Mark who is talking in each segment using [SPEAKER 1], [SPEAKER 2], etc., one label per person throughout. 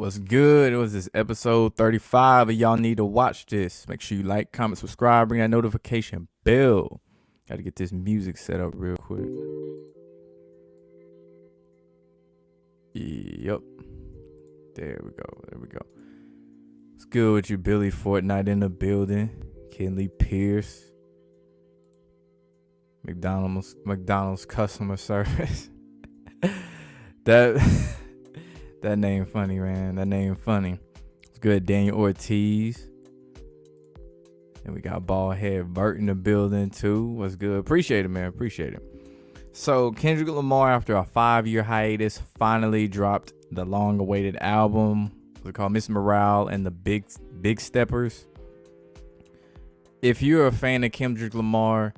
[SPEAKER 1] What's good? It was this episode 35, and y'all need to watch this. Make sure you like, comment, subscribe, ring that notification bell. Got to get this music set up real quick. Yep. There we go. What's good with you, Billy Fortnite in the building? Kenley Pierce. McDonald's customer service. That name funny, man. That name funny. It's good. Daniel Ortiz. And we got bald head Bert in the building too. What's good? Appreciate it, man. Appreciate it. So Kendrick Lamar, after a 5-year hiatus, finally dropped the long-awaited album. What's it called? Miss Morale and the Big Steppers. If you're a fan of Kendrick Lamar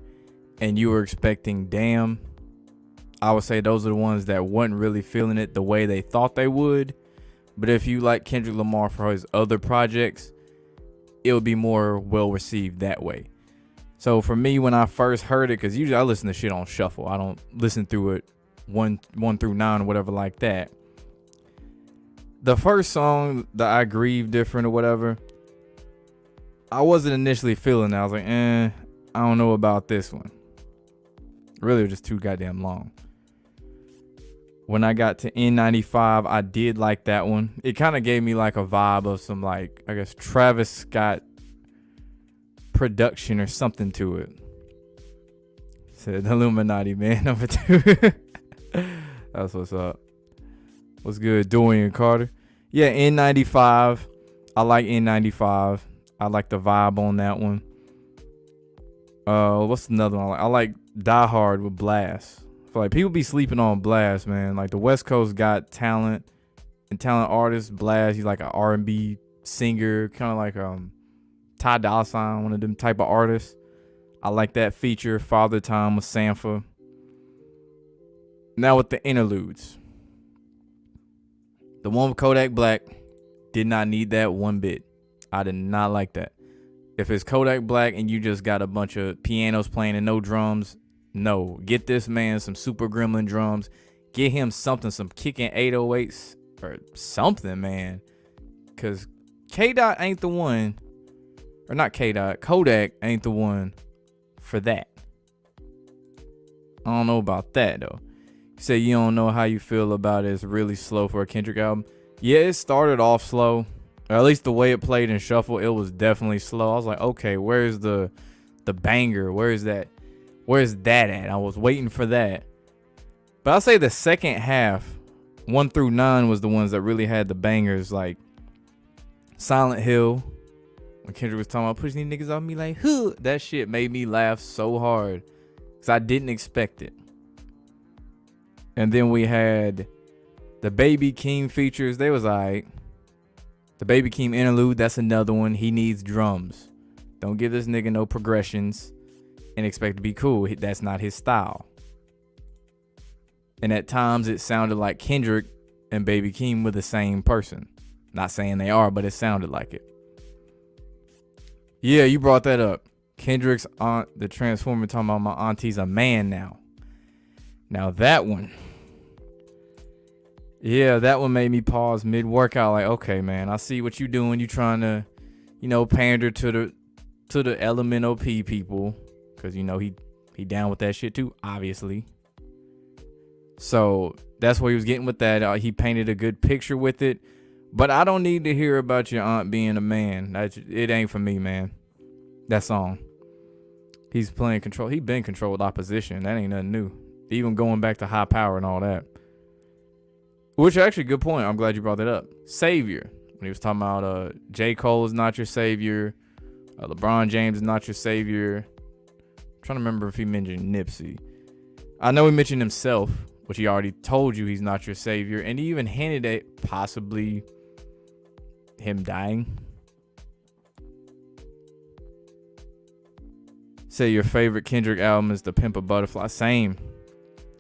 [SPEAKER 1] and you were expecting Damn, I would say those are the ones that wasn't really feeling it the way they thought they would. But if you like Kendrick Lamar for his other projects, it'll be more well received that way. So for me, when I first heard it, because usually I listen to shit on shuffle, I don't listen through it one through 9 or whatever like that. The first song, the I Grieve Different or whatever, I wasn't initially feeling it. I was like, I don't know about this one. Really, it was just too goddamn long. When I got to N95, I did like that one. It kind of gave me like a vibe of some, like, I guess Travis Scott production or something to it. Said Illuminati, man, number 2. That's what's up. What's good, Dorian Carter? Yeah, N95. I like N95. I like the vibe on that one. What's another one? I like Die Hard with Blast. I feel like people be sleeping on Blast, man. Like the West Coast got talent and talent artists. Blast, he's like an R&B singer, kind of like Ty Dolla $ign, one of them type of artists. I like that feature. Father Time with Sanford. Now with the interludes. The one with Kodak Black, did not need that one bit. I did not like that. If it's Kodak Black and you just got a bunch of pianos playing and no drums, no. Get this man some Super Gremlin drums. Get him something, some kicking 808s or something, man. Because K-Dot ain't the one, or not K-Dot, Kodak ain't the one for that. I don't know about that, though. You say you don't know how you feel about it. It's really slow for a Kendrick album. Yeah, it started off slow. Or at least the way it played in shuffle, it was definitely slow. I was like, okay, where's the banger? Where's that at? I was waiting for that. But I'll say the second half, 1 through 9, was the ones that really had the bangers, like Silent Hill. When Kendrick was talking about pushing these niggas off me like, huh, that shit made me laugh so hard. Because I didn't expect it. And then we had the Baby Keem features. They was alright. The Baby Keem interlude, that's another one. He needs drums. Don't give this nigga no progressions and expect to be cool. That's not his style. And at times it sounded like Kendrick and Baby Keem were the same person. Not saying they are, but it sounded like it. Yeah, you brought that up. Kendrick's aunt, the Transformer, talking about my auntie's a man now. Now that one. Yeah, that one made me pause mid-workout. Like, okay, man, I see what you doing. You trying to, pander to the LMNOP people, because he down with that shit too, obviously. So that's what he was getting with that. He painted a good picture with it, but I don't need to hear about your aunt being a man. It ain't for me, man. That song. He's playing control. He been controlled opposition. That ain't nothing new. Even going back to High Power and all that. Which actually, good point. I'm glad you brought that up. Savior. When he was talking about J. Cole is not your savior. LeBron James is not your savior. I'm trying to remember if he mentioned Nipsey. I know he mentioned himself, which he already told you he's not your savior. And he even hinted at possibly him dying. Say your favorite Kendrick album is The Pimp a Butterfly. Same.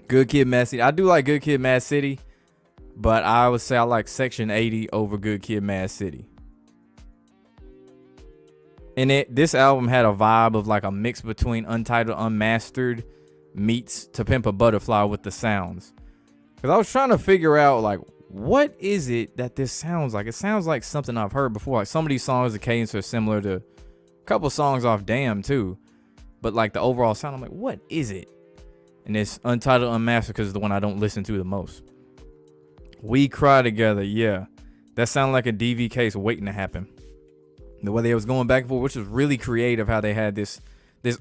[SPEAKER 1] Good Kid, Mad City. I do like Good Kid, Mad City. But I would say I like Section 80 over Good Kid, Mad City. And this album had a vibe of like a mix between Untitled, Unmastered meets To Pimp a Butterfly with the sounds. Because I was trying to figure out like what is it that this sounds like? It sounds like something I've heard before. Like some of these songs, the cadence are similar to a couple songs off Damn too. But like the overall sound, I'm like, what is it? And it's Untitled Unmastered because it's the one I don't listen to the most. We Cry Together, yeah. That sounded like a DV case waiting to happen. The way they was going back and forth, which was really creative, how they had this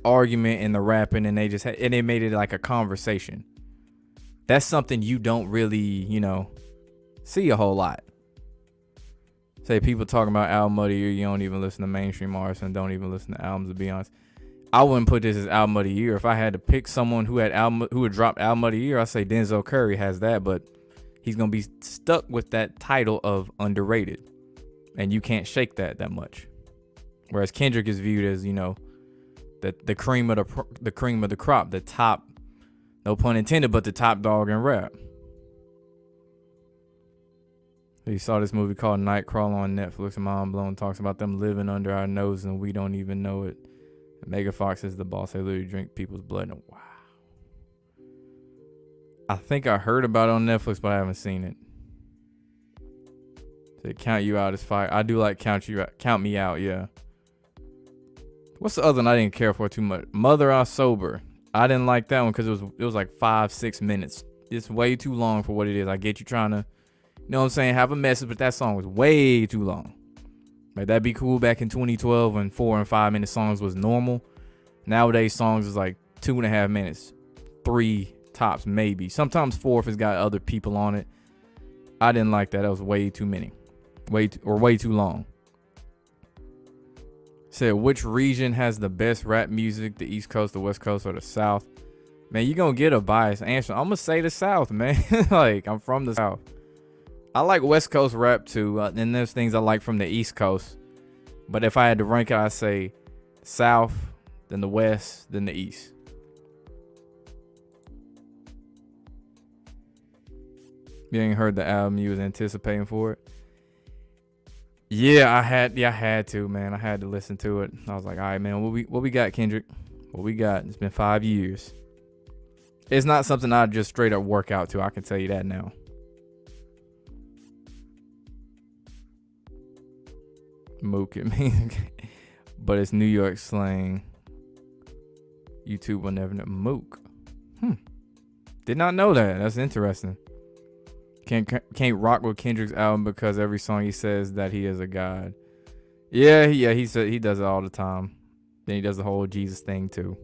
[SPEAKER 1] argument in the rapping, and they made it like a conversation. That's something you don't really, see a whole lot. Say people talking about album of the year, you don't even listen to mainstream artists and don't even listen to albums, to be honest. I wouldn't put this as album of the year. If I had to pick someone who had dropped album of the year, I'd say Denzel Curry has that, but he's gonna be stuck with that title of underrated, and you can't shake that much. Whereas Kendrick is viewed as, the cream of the crop, the top, no pun intended, but the top dog in rap. You saw this movie called Nightcrawler on Netflix, and Mind Blown talks about them living under our nose and we don't even know it. Mega Fox is the boss. They literally drink people's blood. And wow. I think I heard about it on Netflix, but I haven't seen it. They Count You Out as fire. I do like Count Me Out, yeah. What's the other one I didn't care for too much? Mother I Sober. I didn't like that one because it was like 5-6 minutes. It's way too long for what it is. I get you trying to, have a message, but that song was way too long. Like that'd be cool back in 2012 when 4 and 5 minute songs was normal. Nowadays songs is like 2.5 minutes, 3 tops maybe. Sometimes 4 if it's got other people on it. I didn't like that. That was way too many, way too long. Said, which region has the best rap music? The East Coast, the West Coast, or the South? Man, you gonna get a biased answer. I'm gonna say the South, man. Like, I'm from the South. I like West Coast rap too, and there's things I like from the East Coast. But if I had to rank it, I'd say South, then the West, then the East. You ain't heard the album you was anticipating for it? Yeah, I had to, man. I had to listen to it. I was like, all right, man, what we got, Kendrick? What we got? It's been 5 years. It's not something I'd just straight up work out to. I can tell you that now. Mook it, man. But it's New York slang. YouTube will never know. Mook. Did not know that. That's interesting. Can't rock with Kendrick's album because every song he says that he is a god. Yeah, he said he does it all the time. Then he does the whole Jesus thing too.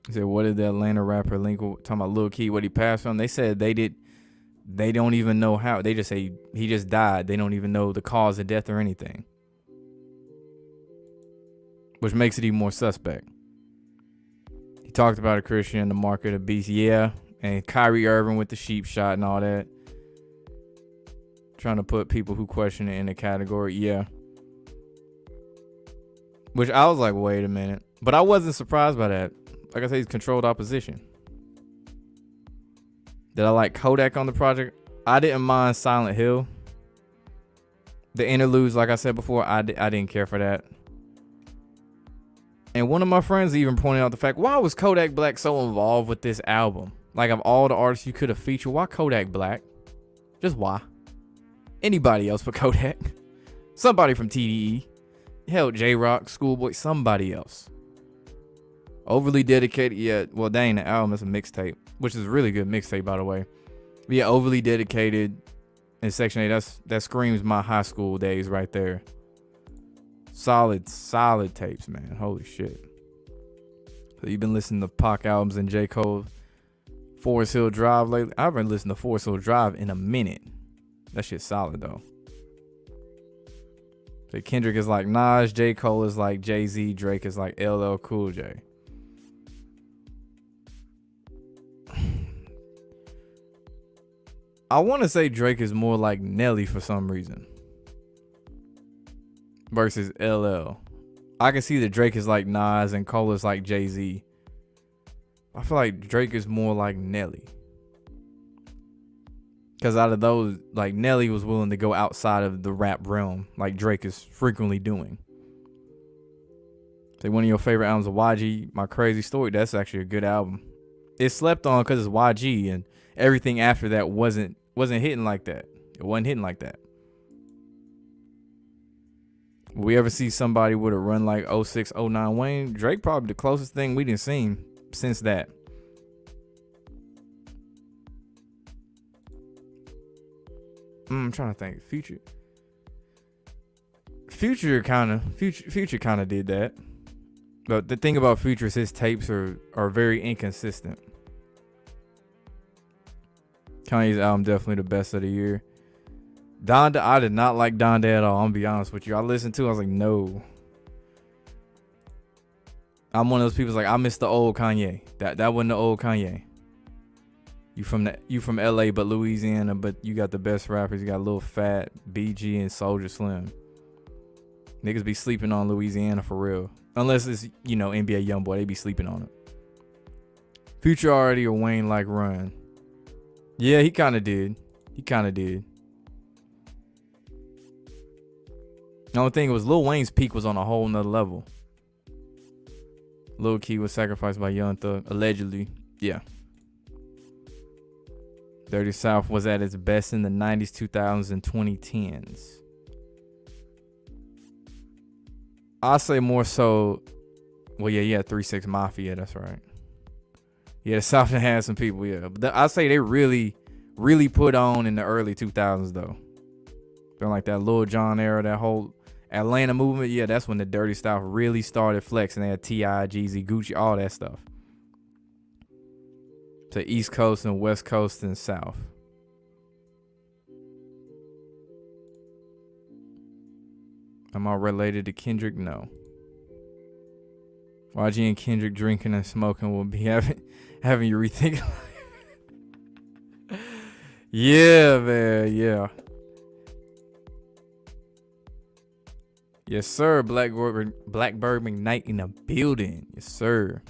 [SPEAKER 1] He said, what did the Atlanta rapper Lincoln talking about Lil Key, what he passed on? They said they don't even know how. They just say he just died. They don't even know the cause of death or anything. Which makes it even more suspect. He talked about a Christian in the market of beast. Yeah. And Kyrie Irving with the sheep shot and all that. Trying to put people who question it in the category. Yeah. Which I was like, wait a minute. But I wasn't surprised by that. Like I said, he's controlled opposition. Did I like Kodak on the project? I didn't mind Silent Hill. The interludes, like I said before, I didn't care for that. And one of my friends even pointed out the fact, why was Kodak Black so involved with this album? Like, of all the artists you could have featured, why Kodak Black? Just why? Anybody else but Kodak? Somebody from TDE. Hell, J-Rock, Schoolboy, somebody else. Overly Dedicated, yeah. Well, that ain't an album, it's a mixtape. Which is a really good mixtape, by the way. But yeah, Overly Dedicated in Section 8, that screams my high school days right there. Solid tapes, man. Holy shit. So you've been listening to Pac albums and J. Cole Forest Hill Drive lately? I haven't listened to Forest Hill Drive in a minute. That shit's solid though. So Kendrick is like Nas, J. Cole is like Jay-Z, Drake is like LL Cool J. I want to say Drake is more like Nelly for some reason. Versus LL. I can see that Drake is like Nas and Cole is like Jay-Z. I feel like Drake is more like Nelly. Because out of those, like Nelly was willing to go outside of the rap realm, like Drake is frequently doing. Say one of your favorite albums of YG, My Crazy Story, that's actually a good album. It's slept on because it's YG, and everything after that wasn't hitting like that. It wasn't hitting like that. Will we ever see somebody with a run like 06, 09 Wayne? Drake probably the closest thing we didn't seen since that. I'm trying to think. Future kind of did that. But the thing about Future is his tapes are very inconsistent. Kanye's album definitely the best of the year. Donda, I did not like Donda at all. I'm gonna be honest with you. I listened to it, I was like, no. I'm one of those people like, I miss the old Kanye. That wasn't the old Kanye. You from LA but Louisiana, but you got the best rappers. You got Lil Fat, BG, and Soulja Slim. Niggas be sleeping on Louisiana for real. Unless it's, NBA Youngboy, they be sleeping on it. Future already a Wayne like run. Yeah, he kind of did. The only thing was Lil Wayne's peak was on a whole nother level. Lil Key was sacrificed by Young Thug, allegedly. Yeah. Dirty South was at its best in the 90s, 2000s, and 2010s. I'll say more so. Well, yeah, 3-6 Mafia. That's right. Yeah, the South had some people. Yeah, but I say they really, really put on in the early 2000s though. Feeling like that Lil Jon era, that whole Atlanta movement. Yeah, that's when the Dirty South really started flexing. They had T.I., Jeezy, Gucci, all that stuff. To East Coast and West Coast and South. Am I related to Kendrick? No. YG and Kendrick drinking and smoking will be having you rethink. Yeah, man. Yeah. Yes, sir. Blackbird McKnight in the building. Yes, sir.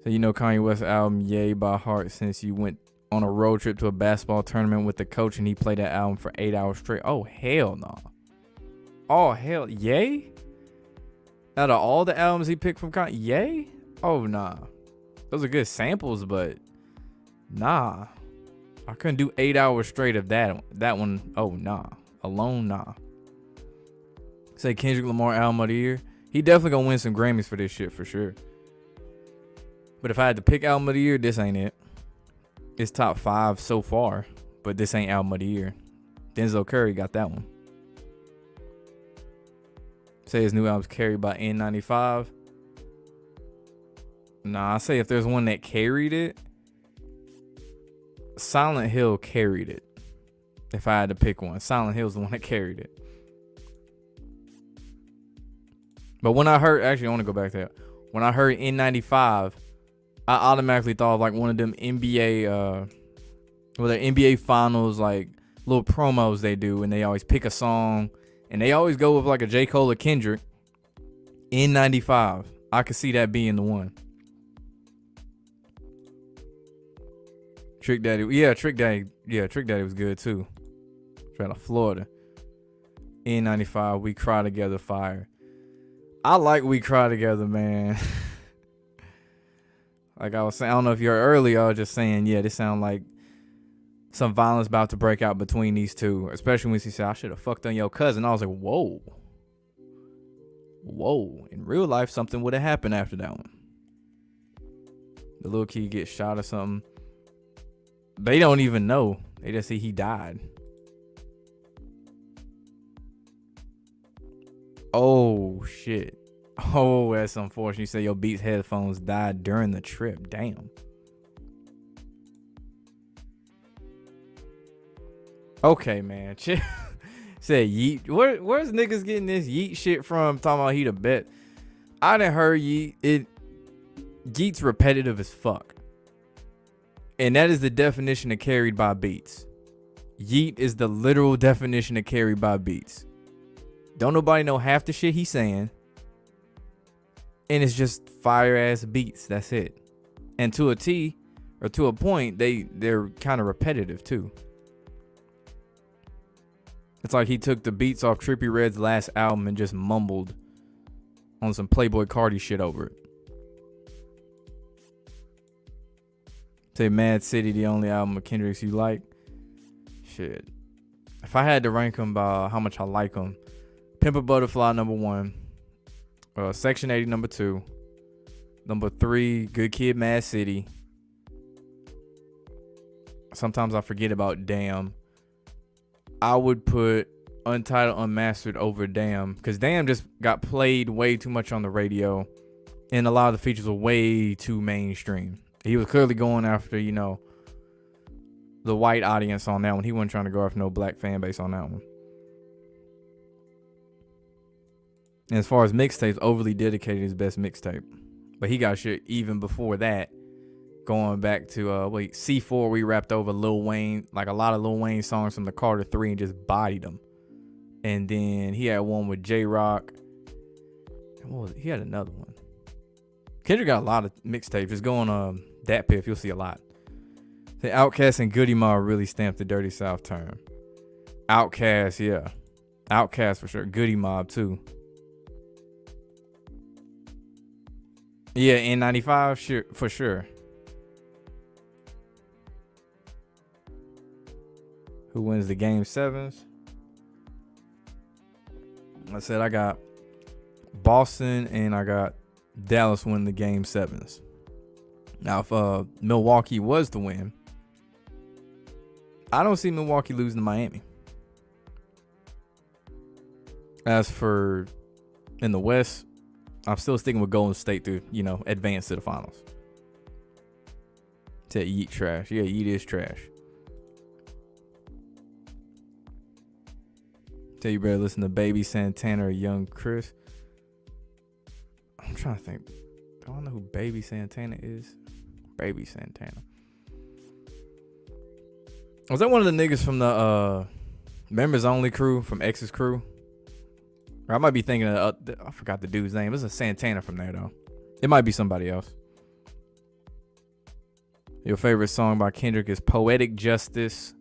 [SPEAKER 1] So Kanye West's album Yay by heart since you went on a road trip to a basketball tournament with the coach and he played that album for 8 hours straight. Oh, hell no. Oh, hell. Yay? Out of all the albums he picked from Kanye, Yay? Oh, nah. Those are good samples, but nah. I couldn't do 8 hours straight of that one. Oh, nah. Alone, nah. Say Kendrick Lamar album of the year. He definitely gonna win some Grammys for this shit for sure. But if I had to pick album of the year, this ain't it. It's top 5 so far, but this ain't album of the year. Denzel Curry got that one. Say his new album's carried by N95. Nah, I say if there's one that carried it, Silent Hill carried it. If I had to pick one, Silent Hill's the one that carried it. But when I heard, actually I want to go back there. When I heard N95, I automatically thought of like one of them NBA, the NBA finals, like little promos they do, and they always pick a song, and they always go with like a J. Cole or Kendrick. N95, I could see that being the one. Trick Daddy was good too. Straight out of Florida. N95, We Cry Together, fire. I like We Cry Together, man. Like I was saying, I don't know if you heard earlier, I was just saying, yeah, this sound like some violence about to break out between these two. Especially when she said, I should have fucked on your cousin. I was like, whoa. Whoa. In real life, something would have happened after that one. The little kid gets shot or something. They don't even know. They just see he died. Oh, shit. Oh, that's unfortunate. You say your Beats headphones died during the trip. Damn. Okay, man. Said Yeet. Where's niggas getting this Yeet shit from? Talking about he the bet. I done heard Yeet. Yeet's repetitive as fuck. And that is the definition of carried by beats. Yeet is the literal definition of carried by beats. Don't nobody know half the shit he's saying. And it's just fire ass beats. That's it. And to a T, or to a point, they're kind of repetitive too. It's like he took the beats off Trippie Redd's last album and just mumbled on some Playboi Carti shit over it. Say Mad City, the only album of Kendrick's you like. Shit. If I had to rank them by how much I like them, Pimp a Butterfly number 1, Section 80 number 2, number 3, Good Kid, Mad City. Sometimes I forget about Damn. I would put Untitled Unmastered over Damn, because Damn just got played way too much on the radio, and a lot of the features were way too mainstream. He was clearly going after, you know, the white audience on that one. He wasn't trying to go after no black fan base on that one. And as far as mixtapes, Overly Dedicated is best mixtape. But he got shit even before that. Going back to C4, we rapped over Lil Wayne, like a lot of Lil Wayne songs from the Carter 3 and just bodied them. And then he had one with J-Rock. And what was it? He had another one. Kendrick got a lot of mixtapes. Just go on Dat Piff, you'll see a lot. The Outkast and Goody Mob really stamped the Dirty South term. Outkast, yeah. Outkast for sure. Goody Mob too. Yeah, N95, sure, for sure. Who wins the game 7s? I said I got Boston and I got Dallas win the game 7s. Now, if Milwaukee was to win, I don't see Milwaukee losing to Miami. As for in the West, I'm still sticking with Golden State to, you know, advance to the finals. Said Yeet trash. Yeah, Yeet is trash. Tell you better listen to Baby Santana or Young Chris. I'm trying to think. Do I know who Baby Santana is? Baby Santana. Was that one of the niggas from the Members Only crew, from X's crew? Or I might be thinking of, I forgot the dude's name. It's a Santana from there, though. It might be somebody else. Your favorite song by Kendrick is Poetic Justice.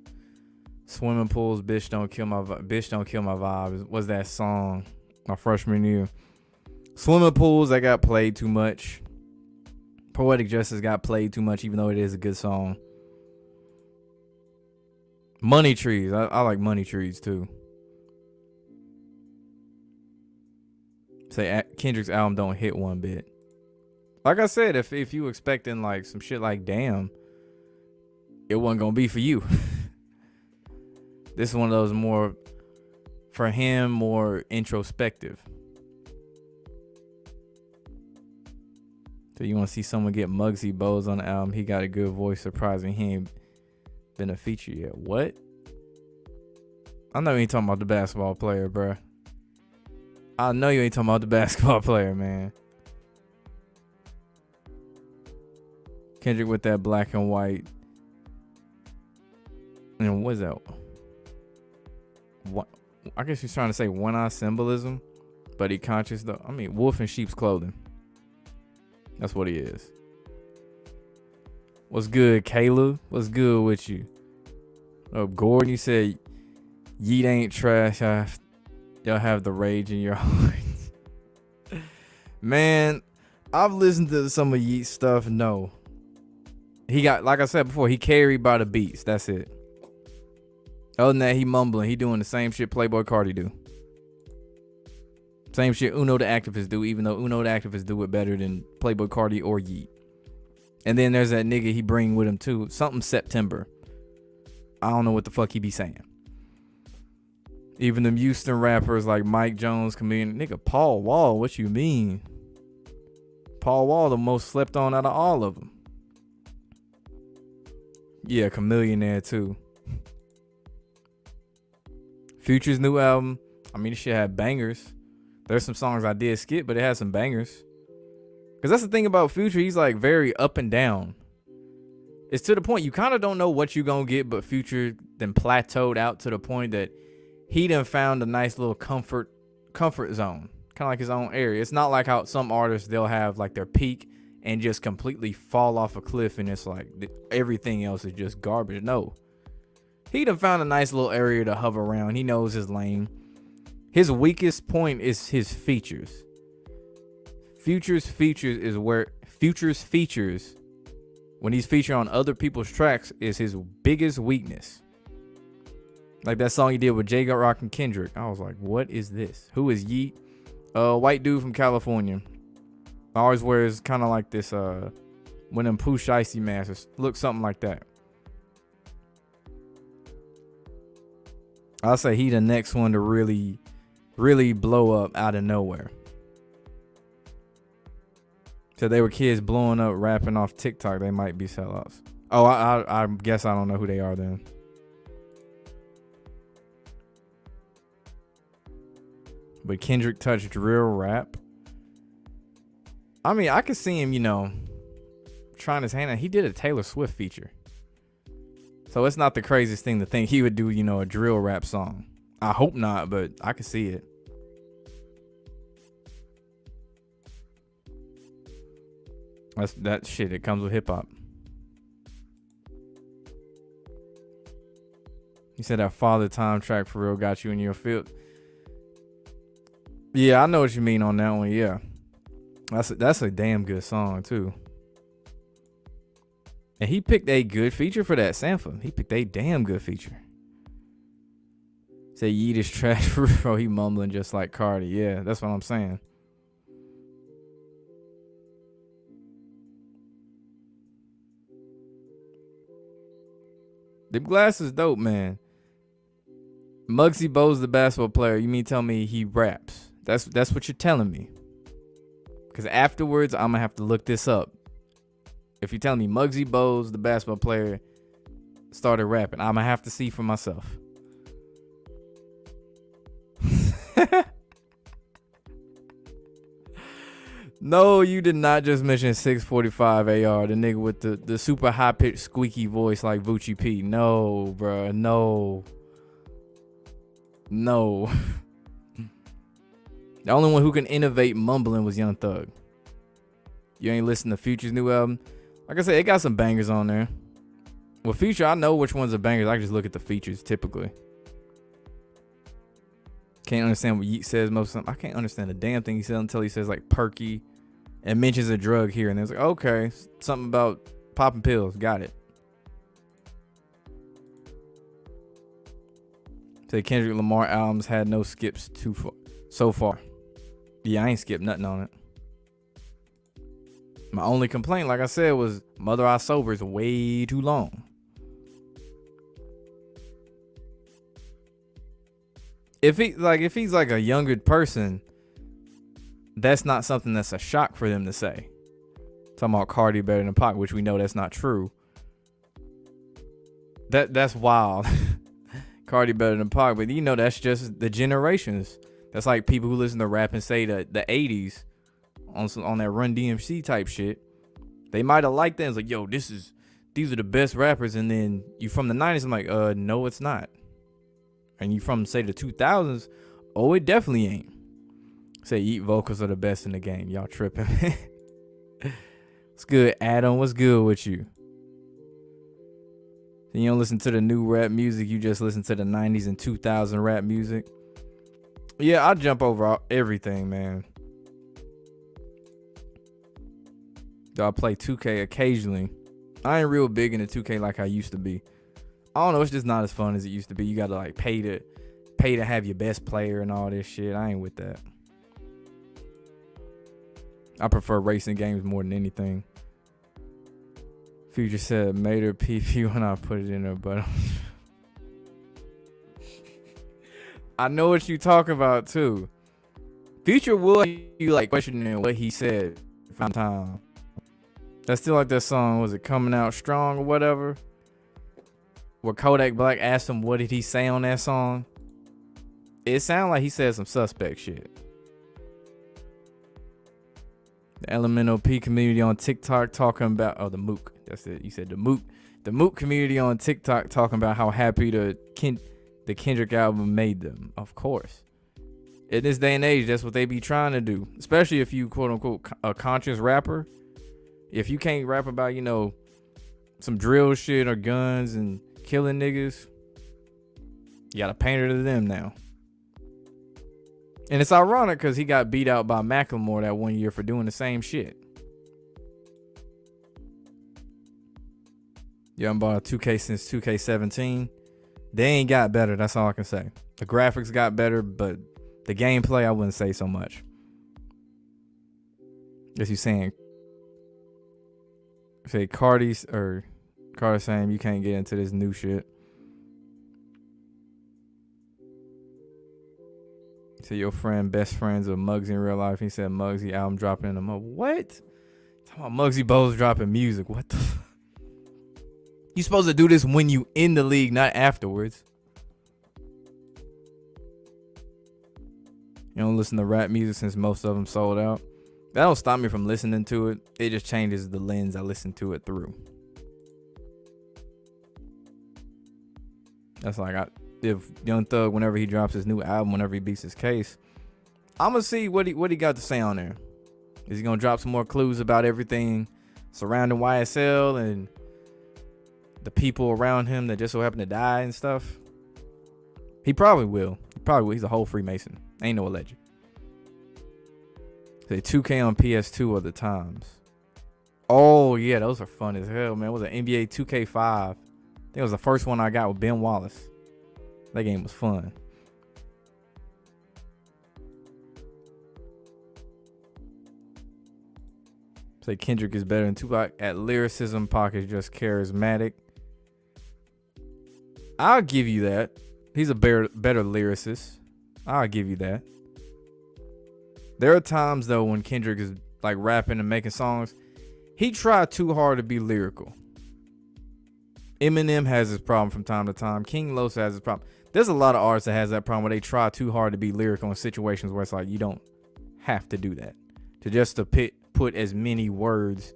[SPEAKER 1] Swimming Pools, Bitch Don't Kill My Vibe was that song my freshman year. Swimming Pools, that got played too much. Poetic Justice got played too much, even though it is a good song. Money Trees, I like Money Trees too. Say Kendrick's album don't hit one bit. Like I said, if you expecting like some shit like Damn, it wasn't gonna be for you. This is one of those more, for him, more introspective. So you want to see someone get Muggsy Bogues on the album? He got a good voice. Surprising he ain't been a feature yet. What? I know you ain't talking about the basketball player, bruh. I know you ain't talking about the basketball player, man. Kendrick with that black and white. And what is that? What? I guess he's trying to say one-eye symbolism, but he conscious though. I mean, wolf in sheep's clothing. That's what he is. What's good, Caleb? What's good with you? Oh, Gordon, you said Yeet ain't trash. Y'all have the rage in your hearts. Man, I've listened to some of Yeet's stuff. No. He got, like I said before, he carried by the beats. That's it. Other than that, he mumbling. He doing the same shit Playboy Cardi do. Same shit Uno the Activist do, even though Uno the Activist do it better than Playboy Cardi or Yeet. And then there's that nigga he bring with him too. Something September. I don't know what the fuck he be saying. Even them Houston rappers like Mike Jones, comedian. Nigga, Paul Wall, what you mean? Paul Wall, the most slept on out of all of them. Yeah, Chameleonaire too. Future's new album, I mean, this shit had bangers. There's some songs I did skip, but it had some bangers. Because that's the thing about Future, he's like very up and down. It's to the point you kind of don't know what you gonna get, but Future then plateaued out to the point that he done found a nice little comfort zone. Kind of like his own area. It's not like how some artists, they'll have like their peak and just completely fall off a cliff and it's like everything else is just garbage. No. He done found a nice little area to hover around. He knows his lane. His weakest point is his features. Future's features when he's featured on other people's tracks is his biggest weakness. Like that song he did with J. Rock and Kendrick. I was like, what is this? Who is Yeet? White dude from California. Always wears kind of like this one of them Pooh Shiesty masks. Look something like that. I'll say he the next one to really, really blow up out of nowhere. So they were kids blowing up, rapping off TikTok. They might be sellouts. Oh, I guess I don't know who they are then. But Kendrick touched drill rap. I mean, I could see him, you know, trying his hand out. He did a Taylor Swift feature. So it's not the craziest thing to think he would do, you know, a drill rap song. I hope not, but I could see it. That shit. It comes with hip hop. He said that Father Time track for real got you in your field. Yeah, I know what you mean on that one. Yeah, that's a damn good song too. And he picked a good feature for that sample. He picked a damn good feature. Say Yeet is trash for real. He mumbling just like Cardi. Yeah, that's what I'm saying. The glass is dope, man. Muggsy Bogues the basketball player. You mean tell me he raps? That's what you're telling me. Because afterwards, I'm going to have to look this up. If you're telling me Muggsy Bogues, the basketball player, started rapping, I'm going to have to see for myself. No, you did not just mention 645 AR, the nigga with the super high-pitched squeaky voice like Vucci P. No, bro, no. No. The only one who can innovate mumbling was Young Thug. You ain't listened to Future's new album? Like I said, it got some bangers on there. Well, Future, I know which ones are bangers. I can just look at the features typically. Can't understand what Yeet says most of the time. I can't understand a damn thing he says until he says like perky and mentions a drug here. And it's like, okay, something about popping pills. Got it. Say Kendrick Lamar albums had no skips so far. Yeah, I ain't skipped nothing on it. My only complaint, like I said, was Mother I Sober is way too long. If he's like a younger person, that's not something that's a shock for them to say. Talking about Cardi better than Pac, which we know that's not true. That's wild. Cardi better than Pac, but you know that's just the generations. That's like people who listen to rap and say the 80s on that Run DMC type shit. They might have liked that. It's like, yo, these are the best rappers, and then you from the 90s, I'm like, no, it's not. And you from say the 2000s, oh, it definitely ain't. Say Yeet vocals are the best in the game. Y'all tripping. What's good, Adam? What's good with you? You don't listen to the new rap music. You just listen to the 90s and 2000 rap music. Yeah, I jump over everything, man. I play 2K occasionally. I ain't real big into 2K like I used to be. I don't know. It's just not as fun as it used to be. You got to like pay to have your best player and all this shit. I ain't with that. I prefer racing games more than anything. Future said made her PP when I put it in her butt. I know what you talking about too. Future will you like questioning what he said from time. That's still like that song. Was it Coming Out Strong or whatever? Where Kodak Black asked him what did he say on that song. It sounded like he said some suspect shit. The Elemental P community on TikTok talking about the Mook. That's it. You said the Mook. The Mook community on TikTok talking about how happy the Kendrick album made them. Of course. In this day and age, that's what they be trying to do. Especially if you quote unquote a conscious rapper. If you can't rap about, you know, some drill shit or guns and killing niggas, you gotta pander to them now. And it's ironic because he got beat out by Macklemore that one year for doing the same shit. You haven't bought a 2K since 2K17. They ain't got better. That's all I can say. The graphics got better, but the gameplay, I wouldn't say so much. Guess you saying, say Cardi saying you can't get into this new shit. So your friend, best friends of Muggsy in real life. He said Muggsy album dropping in a month. What? Talking about Muggsy Bogues dropping music. What the? You supposed to do this when you in the league, not afterwards. You don't listen to rap music since most of them sold out. That don't stop me from listening to it. It just changes the lens I listen to it through. That's like if Young Thug, whenever he drops his new album, whenever he beats his case, I'm gonna see what he got to say on there. Is he gonna drop some more clues about everything surrounding YSL and the people around him that just so happen to die and stuff? He probably will. He's a whole Freemason. Ain't no legend. Say 2K on PS2 of the times. Oh yeah, those are fun as hell, man. It was an NBA 2K5. I think it was the first one I got with Ben Wallace. That game was fun. Say Kendrick is better than Tupac at lyricism. Pac is just charismatic. I'll give you that. He's a better lyricist. I'll give you that. There are times though when Kendrick is like rapping and making songs, he tried too hard to be lyrical. Eminem has this problem from time to time. King Los has this problem. There's a lot of artists that has that problem where they try too hard to be lyrical in situations where it's like you don't have to do that. To put as many words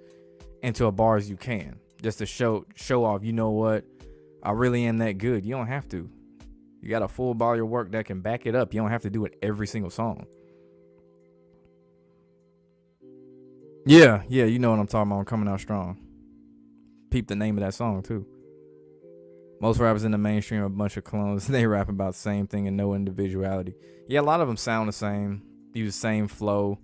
[SPEAKER 1] into a bar as you can. Just to show off, you know what? I really am that good. You don't have to. You got a full body of work that can back it up. You don't have to do it every single song. Yeah, you know what I'm talking about. I'm coming out strong. Peep the name of that song too. Most rappers in the mainstream are a bunch of clones. They rap about the same thing and no individuality. Yeah, a lot of them sound the same. Use the same flow.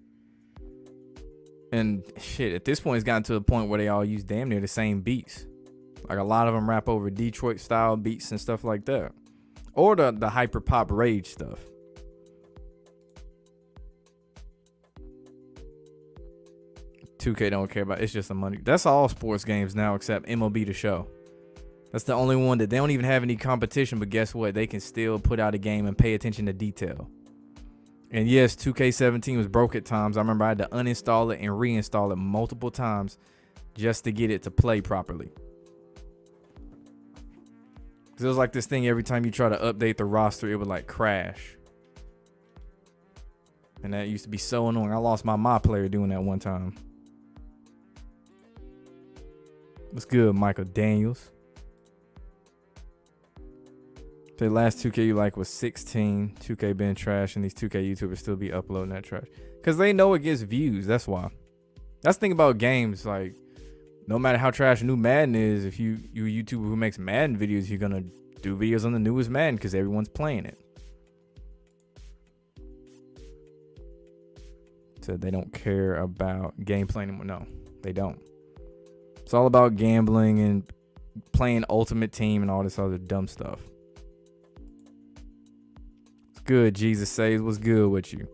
[SPEAKER 1] And shit, at this point, it's gotten to the point where they all use damn near the same beats. Like a lot of them rap over Detroit style beats and stuff like that. Or the hyper pop rage stuff. $2K don't care about. It's just the money. That's all sports games now except MLB The Show. That's the only one that they don't even have any competition, but guess what? They can still put out a game and pay attention to detail. And yes, 2K17 was broke at times. I remember I had to uninstall it and reinstall it multiple times just to get it to play properly. Because it was like this thing every time you try to update the roster, it would like crash. And that used to be so annoying. I lost my player doing that one time. What's good, Michael Daniels? The last 2K you like was 16. 2K been trash, and these 2K YouTubers still be uploading that trash. Because they know it gets views. That's why. That's the thing about games. Like, no matter how trash a new Madden is, if you a YouTuber who makes Madden videos, you're going to do videos on the newest Madden because everyone's playing it. So they don't care about gameplay anymore. No, they don't. It's all about gambling and playing Ultimate Team and all this other dumb stuff. Good, Jesus saves. What's good with you?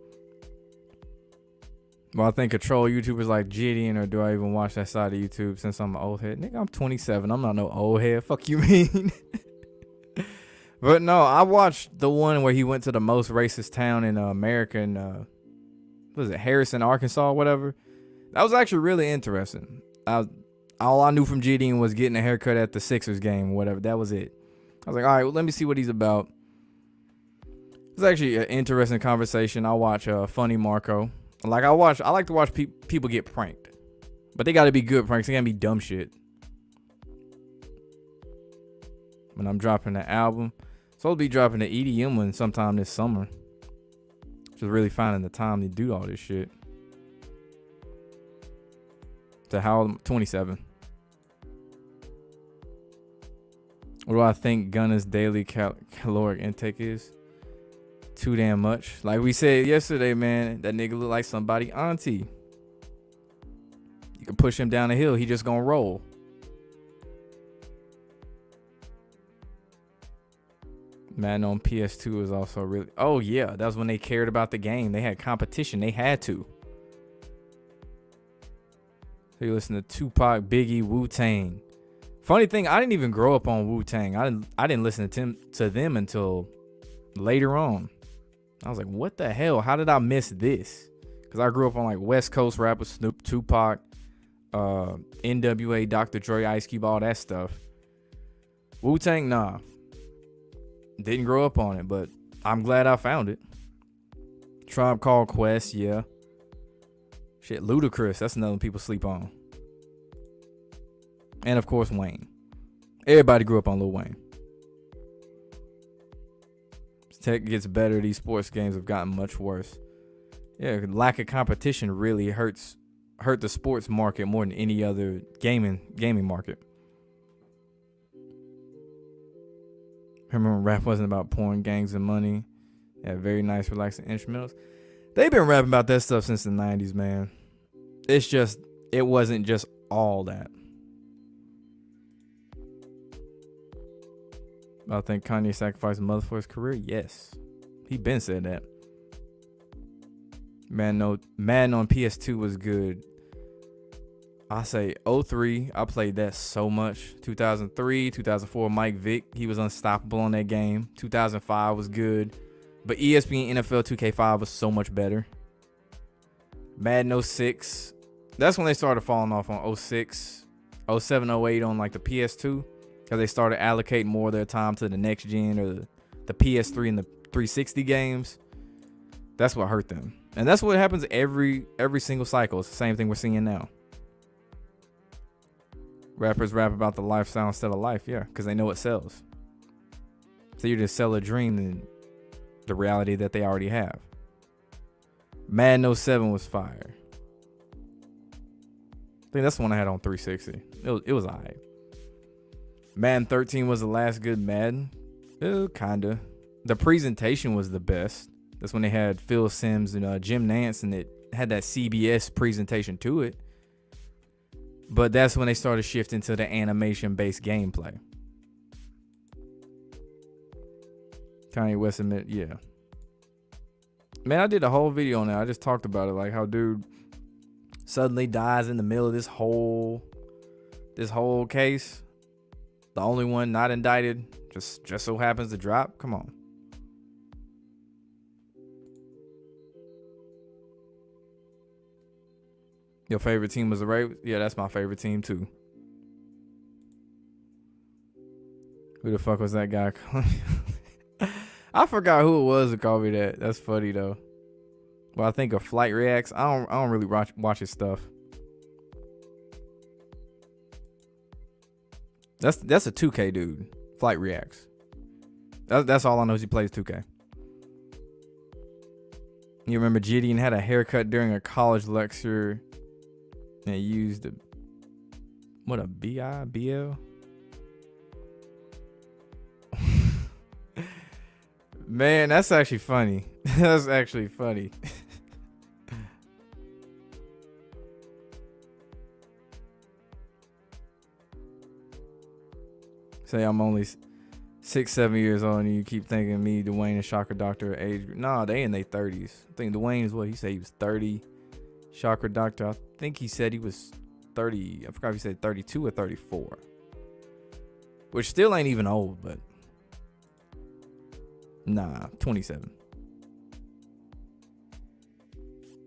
[SPEAKER 1] Well, I think control YouTubers like Gideon, or do I even watch that side of YouTube since I'm an old head? Nigga, I'm 27. I'm not no old head. Fuck you mean? But no, I watched the one where he went to the most racist town in America, in what was it, Harrison, Arkansas, whatever. That was actually really interesting. All I knew from Gideon was getting a haircut at the Sixers game, whatever. That was it. I was like, all right, well, let me see what he's about. It's actually an interesting conversation. I watch Funny Marco. Like I like to watch people get pranked, but they got to be good pranks. They can't be dumb shit. When I'm dropping the album, so I'll be dropping the EDM one sometime this summer. Just really finding the time to do all this shit. So how old? 27. What do I think Gunna's daily caloric intake is? Too damn much. Like we said yesterday, man, that nigga look like somebody auntie. You can push him down the hill, he just gonna roll. Madden on PS2 was also really. Oh yeah, that was when they cared about the game. They had competition. They had to. So you listen to Tupac, Biggie, Wu-Tang. Funny thing, I didn't even grow up on Wu-Tang. I didn't listen to them until later on. I was like, what the hell? How did I miss this? Because I grew up on like West Coast rap with Snoop, Tupac, NWA, Dr. Dre, Ice Cube, all that stuff. Wu-Tang, nah. Didn't grow up on it, but I'm glad I found it. Tribe Called Quest, yeah. Shit, Ludacris, that's another one people sleep on. And of course, Wayne. Everybody grew up on Lil Wayne. As tech gets better, these sports games have gotten much worse. Yeah, lack of competition really hurt the sports market more than any other gaming market. Remember when rap wasn't about porn, gangs, and money? Had very nice, relaxing instrumentals. They've been rapping about that stuff since the 90s, man. It wasn't just all that. I think Kanye sacrificed a mother for his career. Yes. He been said that. Madden on PS2 was good. I say 03. I played that so much. 2003, 2004, Mike Vick. He was unstoppable on that game. 2005 was good. But ESPN NFL 2K5 was so much better. Madden 06. That's when they started falling off on 06. 07, 08 on like the PS2. Because they started allocating more of their time to the next gen or the PS3 and the 360 games. That's what hurt them. And that's what happens every single cycle. It's the same thing we're seeing now. Rappers rap about the lifestyle instead of life, yeah, because they know it sells. So you just sell a dream than the reality that they already have. Madden 07 was fire. I think that's the one I had on 360. It was alright. Madden 13 was the last good Madden. Kinda. The presentation was the best. That's when they had Phil Simms and Jim Nance, and it had that CBS presentation to it. But that's when they started shifting to the animation-based gameplay. Kanye West admit, yeah. Man, I did a whole video on that. I just talked about it, like how dude suddenly dies in the middle of this whole case. The only one not indicted just so happens to drop. Come on. Your favorite team was the Ravens? Yeah, that's my favorite team too. Who the fuck was that guy? I forgot who it was that called me that. That's funny though. Well, I think of Flight Reacts. I don't really watch his stuff. That's a 2K dude. Flight Reacts. That's all I know is he plays 2K. You remember Gideon had a haircut during a college lecture and used a BL? Man, that's actually funny. That's actually funny. Say I'm only 6-7 years old and you keep thinking me, Dwayne, and Shocker Doctor are age group. Nah, they in their 30s. I think Dwayne is what he said he was 30. Shocker Doctor, I think he said he was 30. I forgot if he said 32 or 34. Which still ain't even old, but nah, 27.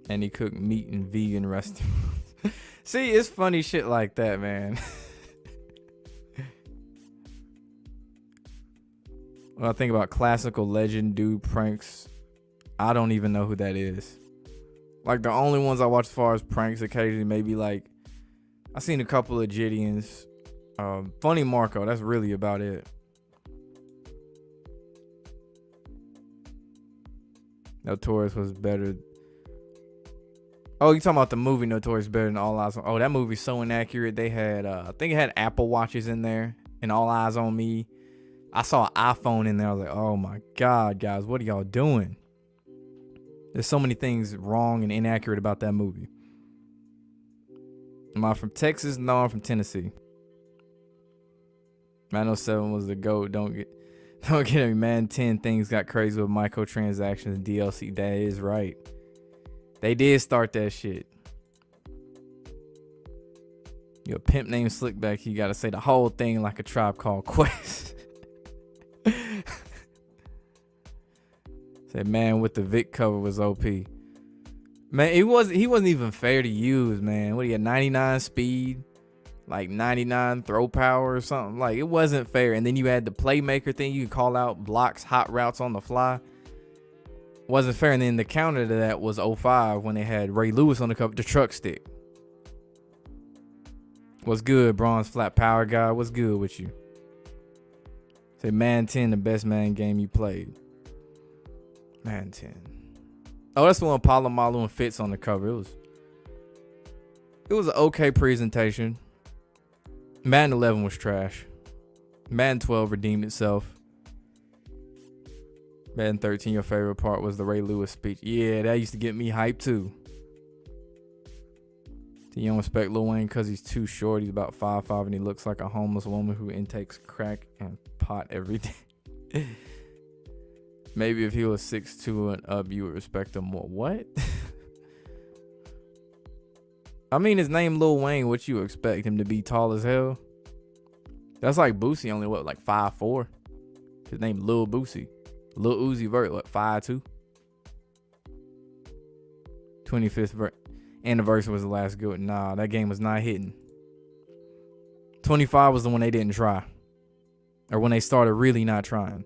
[SPEAKER 1] And he cooked meat in vegan restaurants. See, it's funny shit like that, man. When I think about classical legend dude pranks, I don't even know who that is. Like the only ones I watch as far as pranks occasionally maybe like I seen a couple of Gideons. Funny Marco, that's really about it. Notorious was better. Oh, you talking about the movie Notorious better than All Eyes on... Oh, that movie's so inaccurate. They had I think it had Apple Watches in there and All Eyes on Me. I saw an iPhone in there. I was like, oh my God, guys, what are y'all doing? There's so many things wrong and inaccurate about that movie. Am I from Texas? No, I'm from Tennessee. Man, 07 was the GOAT. Don't get me, man. 10 things got crazy with microtransactions and DLC. That is right. They did start that shit. Your pimp named Slickback, you gotta say the whole thing like a Tribe Called Quest. Say, man, with the Vic cover was OP. Man, he wasn't even fair to use, man. What, he had 99 speed, like 99 throw power or something. Like, it wasn't fair. And then you had the playmaker thing. You could call out blocks, hot routes on the fly. Wasn't fair. And then the counter to that was 05 when they had Ray Lewis on the cover, the truck stick. What's good, Bronze Flat Power Guy? What's good with you? Say, Man 10, the best man game you played. Man 10. Oh, that's the one Palomalu and Fitz on the cover. It was an okay presentation. Madden 11 was trash. Madden 12 redeemed itself. Madden 13, your favorite part was the Ray Lewis speech. Yeah, that used to get me hyped too. You don't respect Lil Wayne because he's too short. He's about 5'5" and he looks like a homeless woman who intakes crack and pot every day. Maybe if he was 6'2" and up, you would respect him more. What? I mean, his name Lil Wayne. What you expect him to be tall as hell? That's like Boosie, only what, like 5'4". His name Lil Boosie. Lil Uzi Vert, what, 5'2"? 25th anniversary was the last good. Nah, that game was not hitting. 25 was the one they didn't try, or when they started really not trying.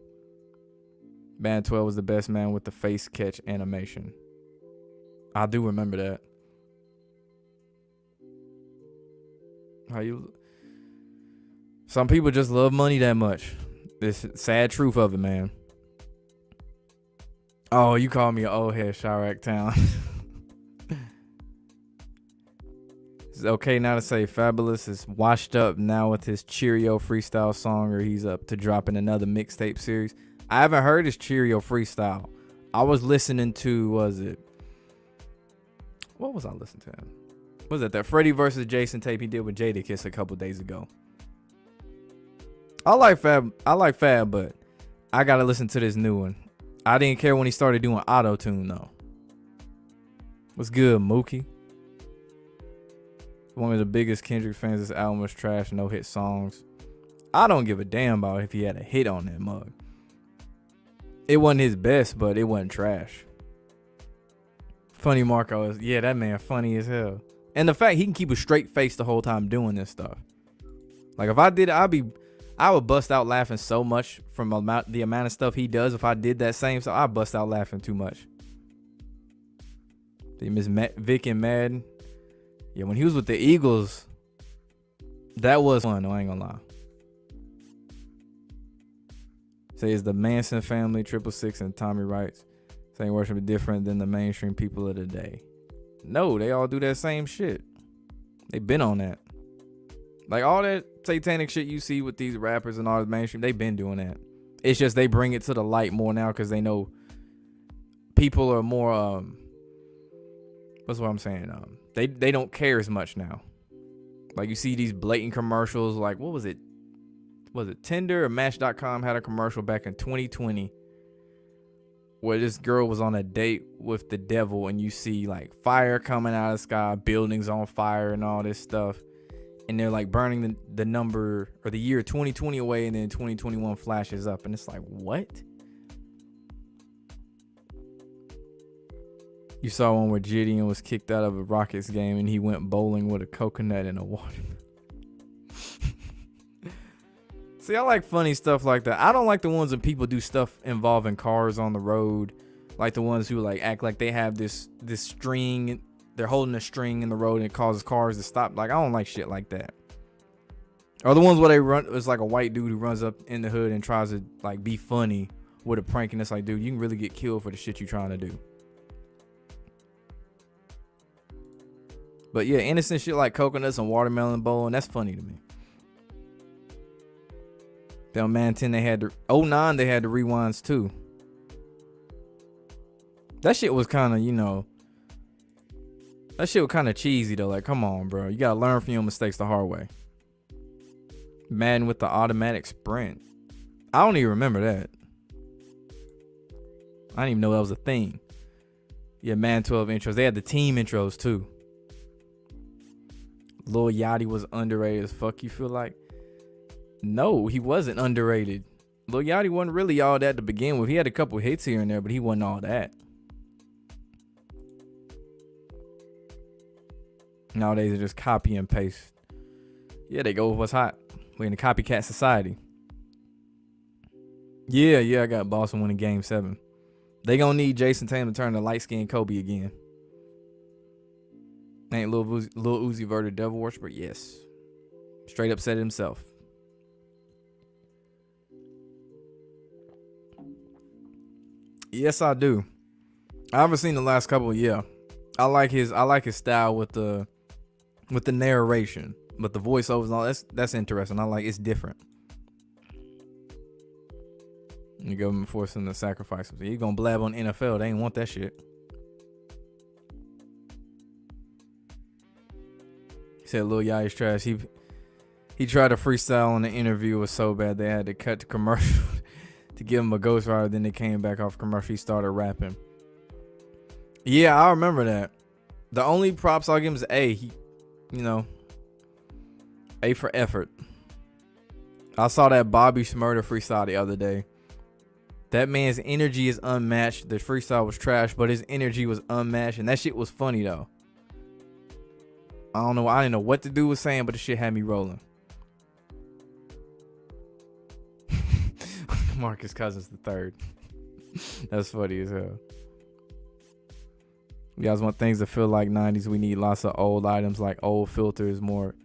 [SPEAKER 1] Band 12 was the best man with the face catch animation. I do remember that. Some people just love money that much. This sad truth of it, man. Oh, you call me an old head, Chirac Town. It's okay now to say Fabulous is washed up now with his Cheerio freestyle song, or he's up to dropping another mixtape series. I haven't heard his Cheerio freestyle. I was listening to, what was I listening to? What was it, that Freddie versus Jason tape he did with Jadakiss a couple days ago? I like Fab, but I gotta listen to this new one. I didn't care when he started doing auto-tune though. What's good, Mookie? One of the biggest Kendrick fans. This album was trash, no hit songs. I don't give a damn about if he had a hit on that mug. It wasn't his best, but it wasn't trash. Funny Marco is, yeah, that man funny as hell. And the fact he can keep a straight face the whole time doing this stuff. Like if I did it, I would bust out laughing so much from the amount of stuff he does. If I did that same stuff, I'd bust out laughing too much. See, Miss Vic and Madden. Yeah, when he was with the Eagles, that was fun. I ain't gonna lie. Say it's the Manson family, 666, and Tommy writes, saying worship is different than the mainstream people of the day. No, they all do that same shit. They been on that. Like all that satanic shit you see with these rappers and all the mainstream, they been doing that. It's just they bring it to the light more now because they know people are more what's what I'm saying? They don't care as much now. Like you see these blatant commercials, like what was it? Was it Tinder or Match.com had a commercial back in 2020 where this girl was on a date with the devil, and you see like fire coming out of the sky, buildings on fire and all this stuff. And they're like burning the number or the year 2020 away, and then 2021 flashes up, and it's like, what? You saw one where Gideon was kicked out of a Rockets game and he went bowling with a coconut and a watermelon. See, I like funny stuff like that. I don't like the ones when people do stuff involving cars on the road. Like the ones who like act like they have this string. They're holding a string in the road and it causes cars to stop. Like, I don't like shit like that. Or the ones where they run, it's like a white dude who runs up in the hood and tries to like be funny with a prank, and it's like, dude, you can really get killed for the shit you're trying to do. But yeah, innocent shit like coconuts and watermelon bowl, and that's funny to me. Then Man 10, they had the 09, they had the rewinds too. That shit was kind of, that shit was kind of cheesy though. Like, come on, bro. You gotta learn from your mistakes the hard way. Madden with the automatic sprint. I don't even remember that. I didn't even know that was a thing. Yeah, Man 12 intros. They had the team intros too. Lil Yachty was underrated as fuck, you feel like? No, he wasn't underrated. Lil Yachty wasn't really all that to begin with. He had a couple hits here and there, but he wasn't all that. Nowadays, they just copy and paste. Yeah, they go with what's hot. We're in a copycat society. Yeah, I got Boston winning Game 7. They gonna need Jason Tatum to turn to light-skinned Kobe again. Ain't Lil Uzi Vert a devil worshiper? Yes. Straight up said it himself. Yes, I do. I haven't seen the last couple. Yeah, I like his style with the narration, but the voiceovers and all that's interesting. I like it's different. The government forcing the sacrifice. You gonna blab on NFL? They ain't want that shit. He said Lil Yachty's trash. He tried to freestyle on the interview. It was so bad they had to cut the commercial to give him a ghostwriter. Then they came back off commercial. He started rapping. Yeah, I remember that. The only props I'll give him is A. A for effort. I saw that Bobby Shmurda freestyle the other day. That man's energy is unmatched. The freestyle was trash, but his energy was unmatched, and that shit was funny though. I don't know. I didn't know what the dude was saying, but the shit had me rolling. Marcus Cousins the third. That's funny as hell. You guys want things to feel like 90s? We need lots of old items like old filters, more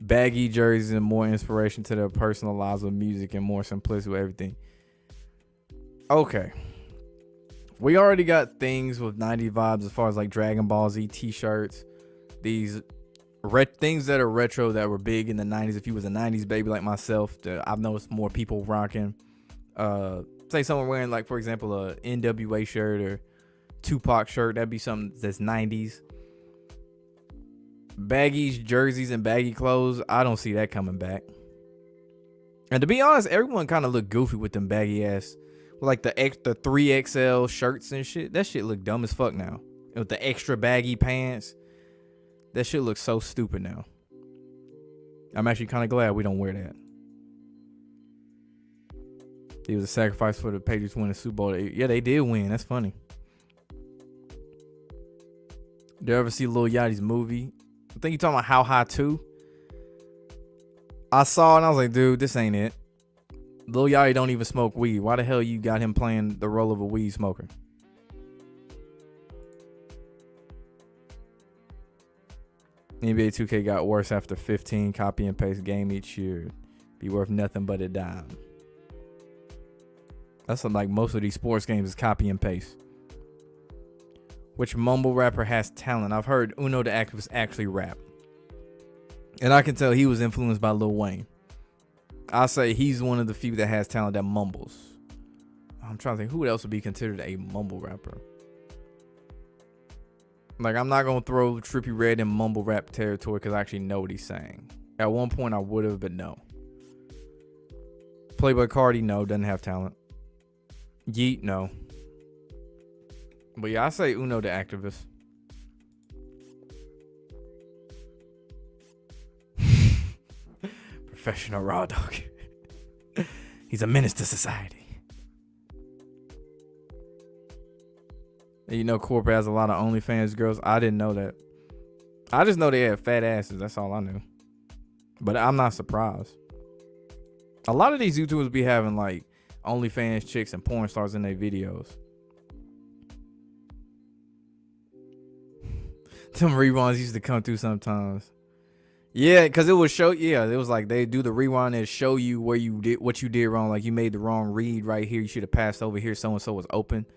[SPEAKER 1] baggy jerseys, and more inspiration to their personal lives with music and more simplicity with everything. Okay. We already got things with 90s vibes as far as like Dragon Ball Z t-shirts. These things that are retro that were big in the 90s. If you was a 90s baby like myself, I've noticed more people rocking. Say someone wearing like, for example, a NWA shirt or Tupac shirt. That'd be something that's 90s. Baggy jerseys and baggy clothes, I don't see that coming back. And to be honest, everyone kind of looked goofy with them baggy ass, like the 3XL shirts and shit. That shit look dumb as fuck now. And with the extra baggy pants, that shit looks so stupid now. I'm actually kind of glad we don't wear that. It was a sacrifice for the Patriots winning the Super Bowl. Yeah, they did win. That's funny. Did you ever see Lil Yachty's movie? I think you're talking about How High 2. I saw it and I was like, dude, this ain't it. Lil Yachty don't even smoke weed. Why the hell you got him playing the role of a weed smoker? NBA 2K got worse after 15 copy and paste game each year. Be worth nothing but a dime. That's like most of these sports games is copy and paste. Which mumble rapper has talent? I've heard Uno the Activist actually rap. And I can tell he was influenced by Lil Wayne. I say he's one of the few that has talent that mumbles. I'm trying to think who else would be considered a mumble rapper. Like, I'm not going to throw Trippie Redd in mumble rap territory because I actually know what he's saying. At one point I would have, but no. Playboi Carti, no, doesn't have talent. Yeet, no. But yeah, I say Uno the Activist. Professional raw dog. He's a menace to society. And you know Corp has a lot of OnlyFans girls. I didn't know that. I just know they had fat asses. That's all I knew. But I'm not surprised. A lot of these YouTubers be having like OnlyFans chicks and porn stars in their videos. Them rewinds used to come through sometimes. Yeah, because it would show. Yeah, it was like they do the rewind and show you where you did what you did wrong. Like you made the wrong read right here. You should have passed over here. So and so was open.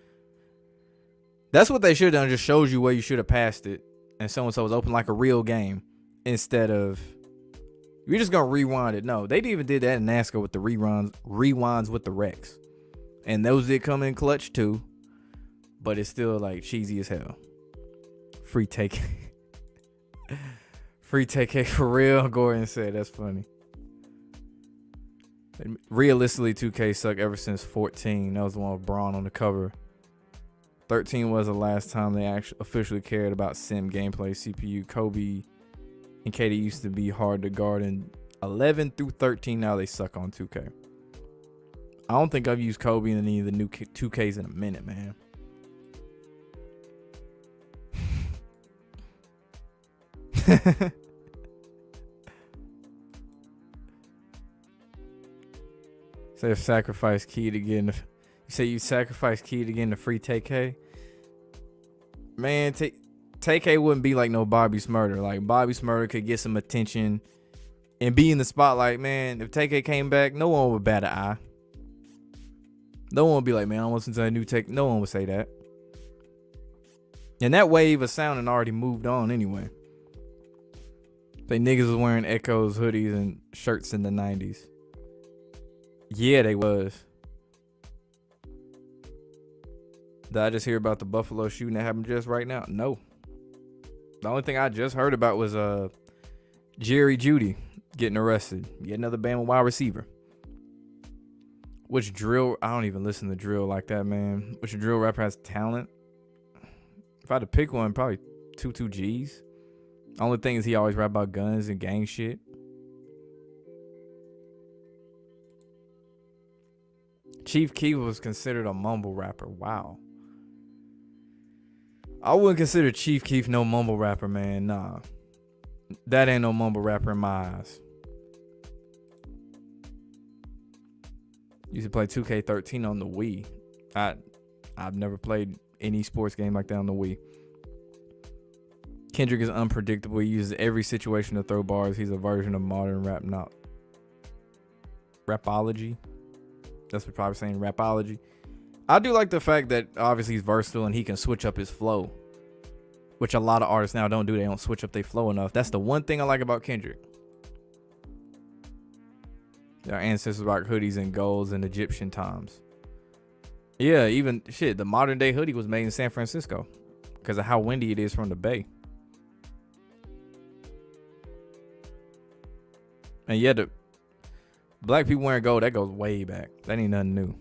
[SPEAKER 1] That's what they should have done. Just shows you where you should have passed it, and so was open like a real game instead of you're just gonna rewind it. No, they even did that in NASCAR with the rewinds with the wrecks, and those did come in clutch too. But it's still like cheesy as hell. Free take. Free take for real, Gordon said. That's funny. Realistically, 2K sucked ever since 14. That was the one with Braun on the cover. 13 was the last time they actually officially cared about sim gameplay. CPU, Kobe, and KD used to be hard to guard. And 11 through 13, now they suck on 2K. I don't think I've used Kobe in any of the new 2Ks in a minute, man. Say sacrifice key to getting the, you say you sacrifice key to getting the free TK. Man, TK wouldn't be like no Bobby Smurder. Like Bobby Smurder could get some attention and be in the spotlight, man. If TK came back, no one would bat an eye. No one would be like, man, I want to listen to a new take. No one would say that. And that wave of sound had already moved on anyway. They niggas was wearing Echoes, hoodies, and shirts in the 90s. Yeah, they was. Did I just hear about the Buffalo shooting that happened just right now? No. The only thing I just heard about was Jerry Jeudy getting arrested. Yet another Bama wide receiver. Which drill? I don't even listen to drill like that, man. Which drill rapper has talent? If I had to pick one, probably 22 G's. Only thing is he always rap about guns and gang shit. Chief Keef was considered a mumble rapper. Wow. I wouldn't consider Chief Keef no mumble rapper, man. Nah. That ain't no mumble rapper in my eyes. Used to play 2K13 on the Wii. I've never played any sports game like that on the Wii. Kendrick is unpredictable. He uses every situation to throw bars. He's a version of modern rap, not rapology. That's what probably saying, rapology. I do like the fact that obviously he's versatile and he can switch up his flow, which a lot of artists now don't do. They don't switch up their flow enough. That's the one thing I like about Kendrick. Our ancestors rock hoodies and golds in Egyptian times. Yeah, even shit, the modern day hoodie was made in San Francisco because of how windy it is from the bay. And yeah, the black people wearing gold, that goes way back. That ain't nothing new.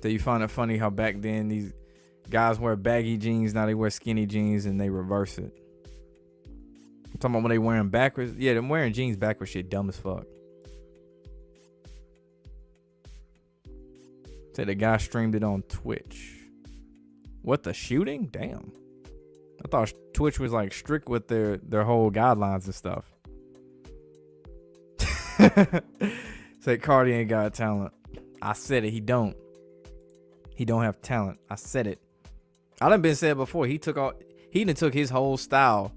[SPEAKER 1] So you find it funny how back then these guys wear baggy jeans, now they wear skinny jeans and they reverse it. I'm talking about when they wearing backwards. Yeah, them wearing jeans backwards shit dumb as fuck. Say the guy streamed it on Twitch. What, the shooting? Damn. I thought Twitch was like strict with their whole guidelines and stuff. Say Cardi ain't got talent. I said it. He don't. He don't have talent. I said it. I done been said before. He done took his whole style.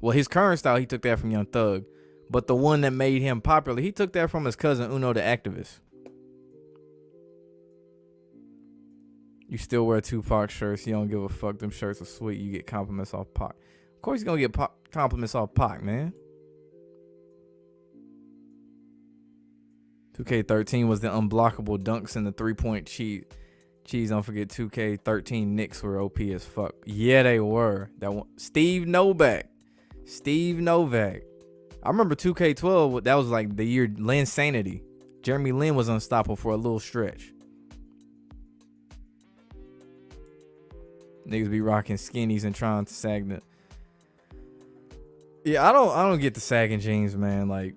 [SPEAKER 1] Well, his current style, he took that from Young Thug. But the one that made him popular, he took that from his cousin Uno the Activist. You still wear Tupac shirts. You don't give a fuck. Them shirts are sweet. You get compliments off Pac. Of course you're going to get compliments off Pac, man. 2K13 was the unblockable dunks and the three-point cheese. Don't forget 2K13 Knicks were OP as fuck. Yeah, they were. That one, Steve Novak. I remember 2K12. That was like the year Lin Sanity. Jeremy Lin was unstoppable for a little stretch. Niggas be rocking skinnies and trying to sag the. Yeah, I don't get the sagging jeans, man. Like,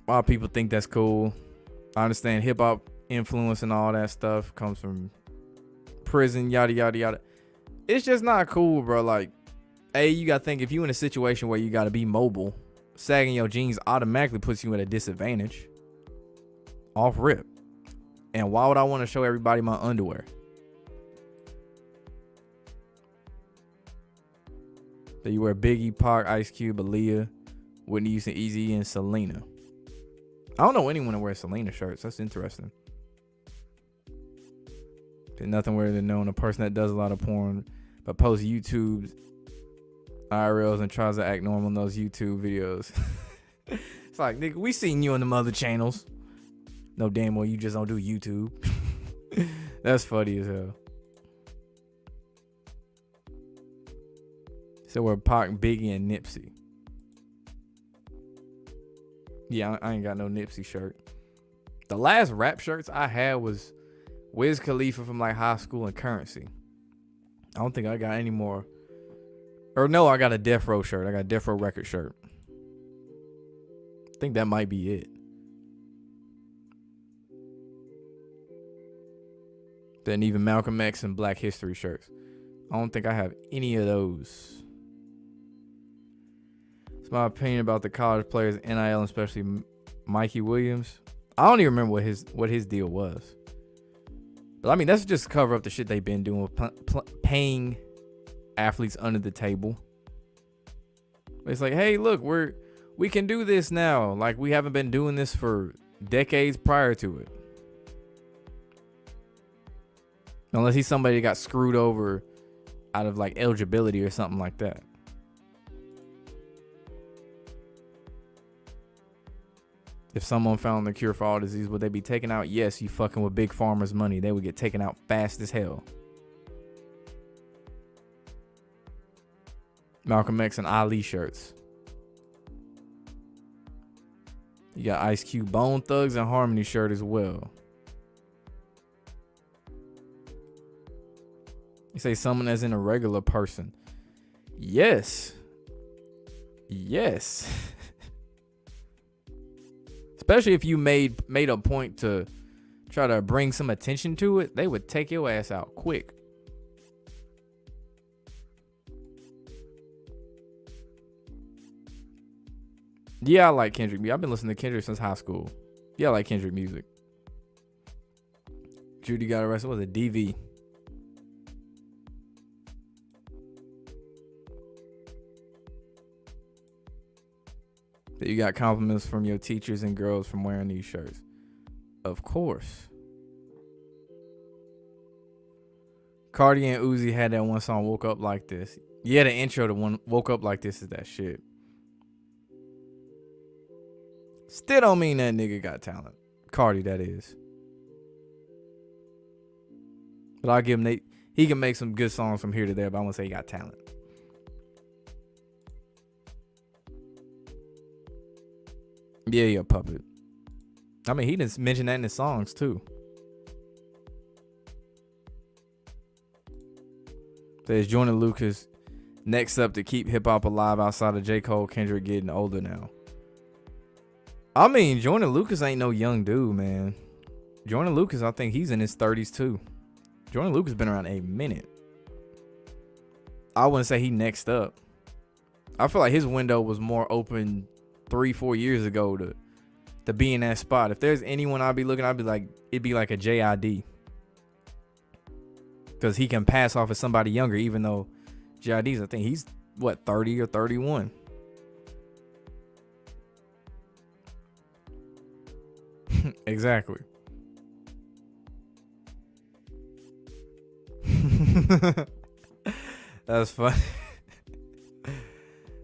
[SPEAKER 1] a lot of people think that's cool. I understand hip hop influence and all that stuff comes from prison, yada yada yada. It's just not cool, bro. Like, hey, you gotta think if you in a situation where you gotta be mobile, sagging your jeans automatically puts you at a disadvantage. Off rip. And why would I want to show everybody my underwear? So you wear Biggie, Pac, Ice Cube, Aaliyah, Whitney Houston, Eazy, and Selena. I don't know anyone that wears Selena shirts. That's interesting. There's nothing weirder than knowing a person that does a lot of porn but posts YouTube's IRLs and tries to act normal in those YouTube videos. It's like, nigga, we seen you on them other channels. No damn well you just don't do YouTube. That's funny as hell. So we're Pac, Biggie, and Nipsey. Yeah, I ain't got no Nipsey shirt. The last rap shirts I had was Wiz Khalifa from like high school and Currency. I don't think I got any more. Or no, I got a Death Row shirt. I got a Death Row record shirt. I think that might be it. Then even Malcolm X and Black History shirts. I don't think I have any of those. It's my opinion about the college players, NIL, and especially Mikey Williams. I don't even remember what his deal was. But I mean, that's just cover up the shit they've been doing with paying athletes under the table. It's like, hey, look, we can do this now. Like, we haven't been doing this for decades prior to it. Unless he's somebody that got screwed over out of like eligibility or something like that. If someone found the cure for all disease, would they be taken out? Yes, you fucking with big pharma's money. They would get taken out fast as hell. Malcolm X and Ali shirts. You got Ice Cube Bone Thugs and Harmony shirt as well. You say someone as in a regular person. Yes. Yes. Especially if you made a point to try to bring some attention to it, they would take your ass out quick. Yeah, I like Kendrick. I've been listening to Kendrick since high school. Yeah, I like Kendrick music. Judy got arrested. What was it? DV. You got compliments from your teachers and girls from wearing these shirts. Of course. Cardi and Uzi had that one song, Woke Up Like This. Yeah, the intro to one, Woke Up Like This, is that shit. Still don't mean that nigga got talent. Cardi, that is. But I'll give him, he can make some good songs from here to there, but I won't say he got talent. Yeah, you're a puppet. I mean, he didn't mention that in his songs, too. Says Jordan Lucas next up to keep hip-hop alive outside of J. Cole, Kendrick getting older now. I mean, Jordan Lucas ain't no young dude, man. Jordan Lucas, I think he's in his 30s, too. Jordan Lucas been around a minute. I wouldn't say he next up. I feel like his window was more open 3-4 years ago to be in that spot. If there's anyone I'd be looking, I'd be like, it'd be like a JID, because he can pass off as somebody younger, even though JID's, I think he's what, 30 or 31. Exactly. That's funny.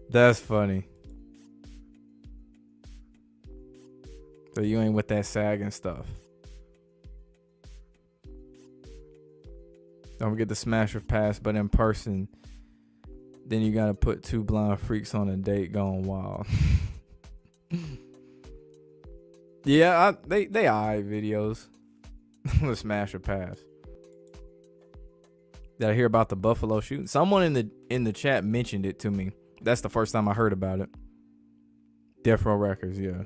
[SPEAKER 1] That's funny. So you ain't with that sagging stuff. Don't forget the smash or pass, but in person, then you gotta put two blind freaks on a date going wild. Yeah, they alright videos. The smash or pass. Did I hear about the Buffalo shooting? Someone in the chat mentioned it to me. That's the first time I heard about it. Death Row Records, yeah.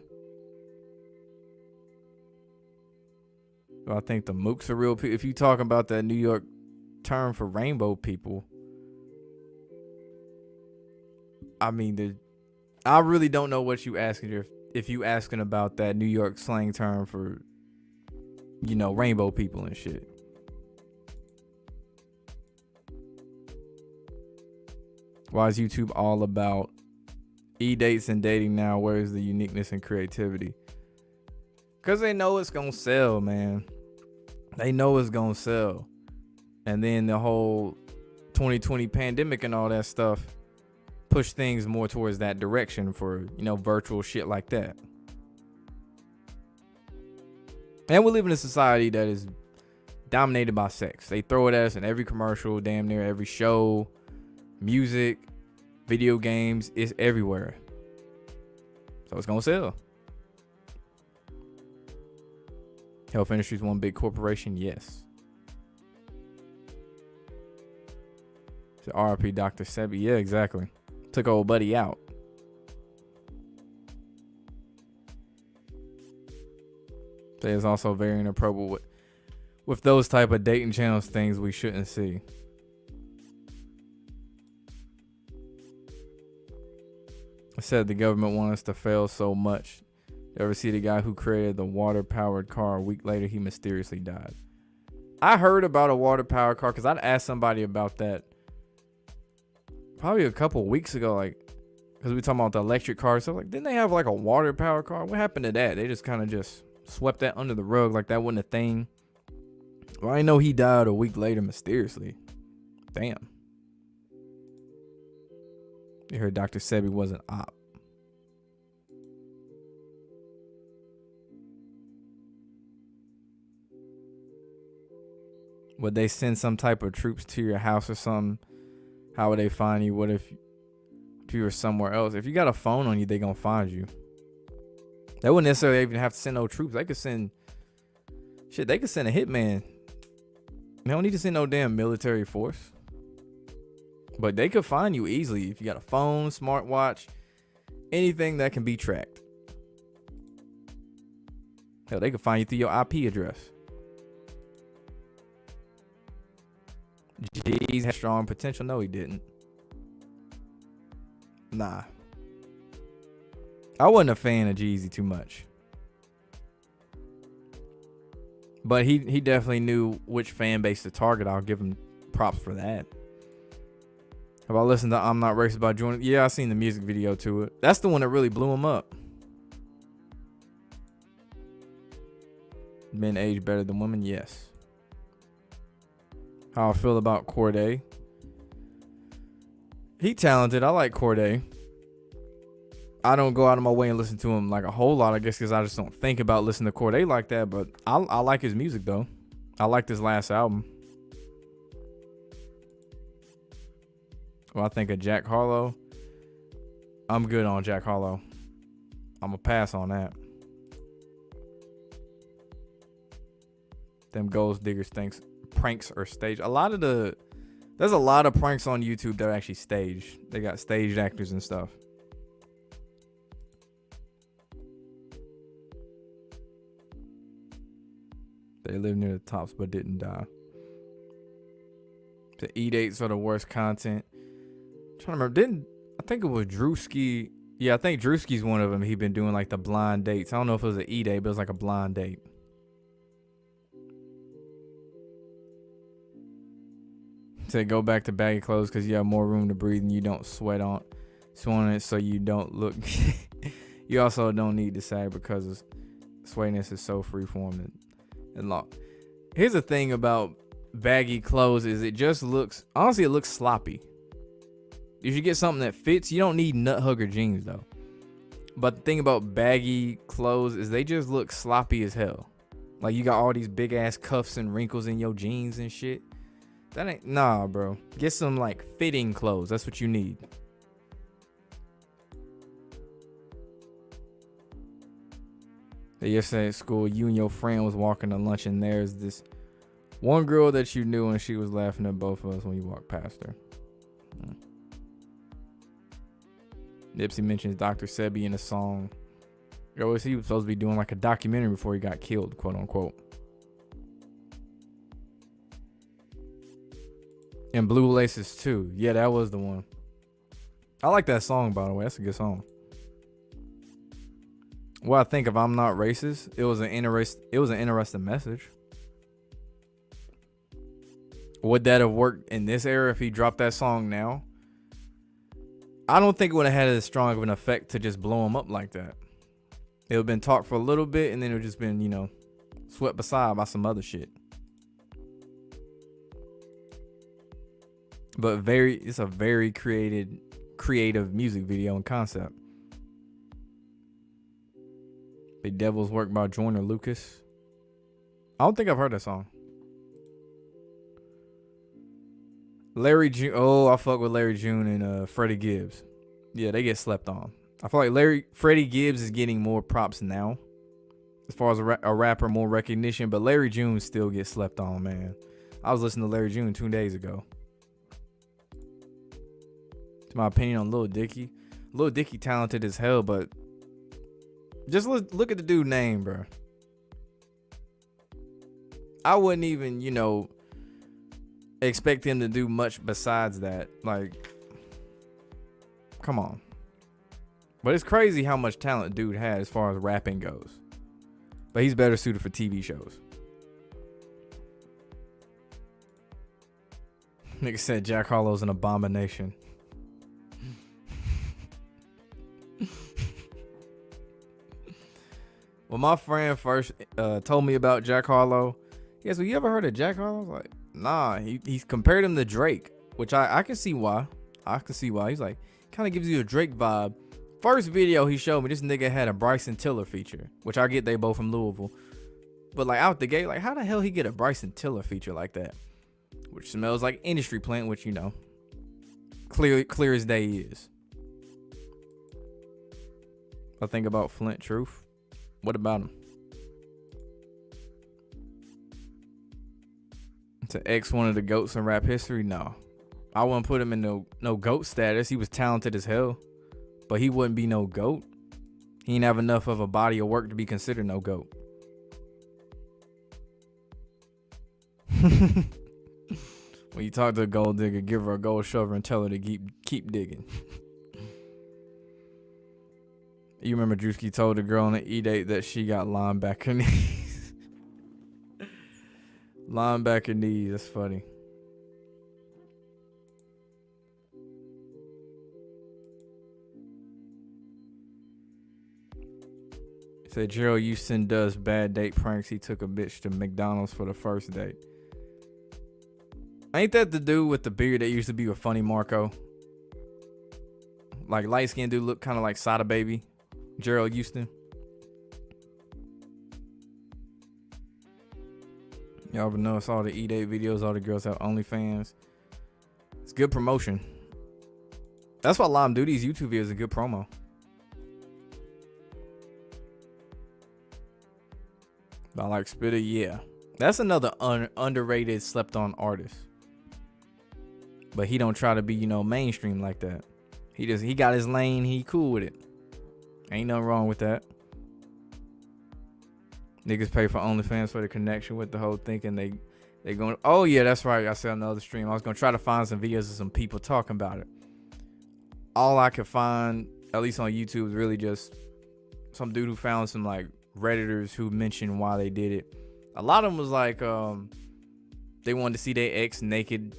[SPEAKER 1] I think the mooks are real people. If you talk about that New York term for rainbow people, I mean, I really don't know what you asking if you asking about that New York slang term for, you know, rainbow people and shit. Why is YouTube all about e-dates and dating now? Where is the uniqueness and creativity? Because they know it's going to sell, man. They know it's going to sell. And then the whole 2020 pandemic and all that stuff push things more towards that direction for, you know, virtual shit like that. And we live in a society that is dominated by sex. They throw it at us in every commercial, damn near every show, music, video games. It's everywhere. So it's going to sell. Health industry's one big corporation. Yes. So RIP Dr. Sebi. Yeah, exactly. Took old buddy out. So it's also very inappropriate with those type of dating channels, things we shouldn't see. I said the government wants us to fail so much. You ever see the guy who created the water-powered car? A week later, he mysteriously died. I heard about a water-powered car because I'd asked somebody about that probably a couple weeks ago, like, because we talking about the electric car. So, like, didn't they have, like, a water-powered car? What happened to that? They just kind of just swept that under the rug like that wasn't a thing. Well, I know he died a week later mysteriously. Damn. You heard Dr. Sebi was an op. Would they send some type of troops to your house or something? How would they find you? What if you were somewhere else? If you got a phone on you, they gonna find you. They wouldn't necessarily even have to send no troops. They could send shit. They could send a hitman. They don't need to send no damn military force. But they could find you easily if you got a phone, smartwatch, anything that can be tracked. Hell, they could find you through your IP address. Jeez had strong potential. No, he didn't. Nah. I wasn't a fan of Jeezy too much. But he definitely knew which fan base to target. I'll give him props for that. Have I listened to I'm Not Racist by Jordan? Yeah, I seen the music video to it. That's the one that really blew him up. Men age better than women? Yes. How I feel about Corday. He talented. I like Corday. I don't go out of my way and listen to him like a whole lot, I guess, because I just don't think about listening to Corday like that. But I like his music, though. I liked his last album. Well, I think of Jack Harlow. I'm good on Jack Harlow. I'm going to pass on that. Them Gold Diggers pranks are staged. There's a lot of pranks on YouTube that are actually staged. They got staged actors and stuff. They live near the tops but didn't die. The E-dates are the worst content. I'm trying to remember, I think it was Drewski. Yeah, I think Drewski's one of them. He been doing like the blind dates. I don't know if it was an E-date, but it was like a blind date. Said go back to baggy clothes because you have more room to breathe and you don't sweat on it, so you don't look. You also don't need to sag because sweatiness is so freeform and long. Here's the thing about baggy clothes is it just looks, honestly, it looks sloppy. You should get something that fits. You don't need nut hugger jeans though. But the thing about baggy clothes is they just look sloppy as hell. Like you got all these big ass cuffs and wrinkles in your jeans and shit. That ain't, nah, bro. Get some like fitting clothes. That's what you need. Yesterday at school, you and your friend was walking to lunch, and there's this one girl that you knew, and she was laughing at both of us when you walked past her. Nipsey mentions Dr. Sebi in a song. He was supposed to be doing like a documentary before he got killed, quote unquote. And Blue Laces too. Yeah, that was the one. I like that song, by the way. That's a good song. Well, I think if I'm Not Racist, it was an interesting message. Would that have worked in this era if he dropped that song now? I don't think it would have had as strong of an effect to just blow him up like that. It would have been talked for a little bit and then it would have just been, swept aside by some other shit. But it's a very creative music video and concept. Big Devil's Work by Joyner Lucas. I don't think I've heard that song. Larry June. Oh, I fuck with Larry June and Freddie Gibbs. Yeah, they get slept on. I feel like Freddie Gibbs is getting more props now. as far as a rapper, more recognition. But Larry June still gets slept on, man. I was listening to Larry June 2 days ago. To my opinion on Lil Dicky. Lil Dicky talented as hell, but just look at the dude's name, bro. I wouldn't even, expect him to do much besides that. Like, come on. But it's crazy how much talent dude had as far as rapping goes. But he's better suited for TV shows. Nigga said Jack Harlow's an abomination. When my friend first told me about Jack Harlow, he goes, well, you ever heard of Jack Harlow? I was like, nah. He's compared him to Drake, which I can see why. He's like, kind of gives you a Drake vibe. First video he showed me, this nigga had a Bryson Tiller feature, which I get they both from Louisville. But like out the gate, like how the hell he get a Bryson Tiller feature like that? Which smells like industry plant, which clear as day is. I think about Flint Truth. What about him? To X one of the GOATs in rap history? No. I wouldn't put him in no GOAT status. He was talented as hell. But he wouldn't be no GOAT. He ain't have enough of a body of work to be considered no GOAT. When you talk to a gold digger, give her a gold shovel and tell her to keep digging. You remember Drewski told the girl on the E-date that she got linebacker knees. Linebacker knees, that's funny. Said Gerald Houston does bad date pranks. He took a bitch to McDonald's for the first date. Ain't that the dude with the beard that used to be with Funny Marco? Like light skinned dude, look kind of like Sada Baby. Gerald Houston. Y'all ever notice all the E-Date videos, all the girls have OnlyFans? It's good promotion. That's why Lime Duty's YouTube videos is a good promo. I like Spitter, yeah. That's another underrated, slept on artist. But he don't try to be, mainstream like that. He got his lane, he cool with it. Ain't nothing wrong with that. Niggas pay for OnlyFans for the connection with the whole thinking they going, oh yeah, that's right. I said on the other stream, I was gonna try to find some videos of some people talking about it. All I could find, at least on YouTube, is really just some dude who found some like Redditors who mentioned why they did it. A lot of them was like they wanted to see their ex naked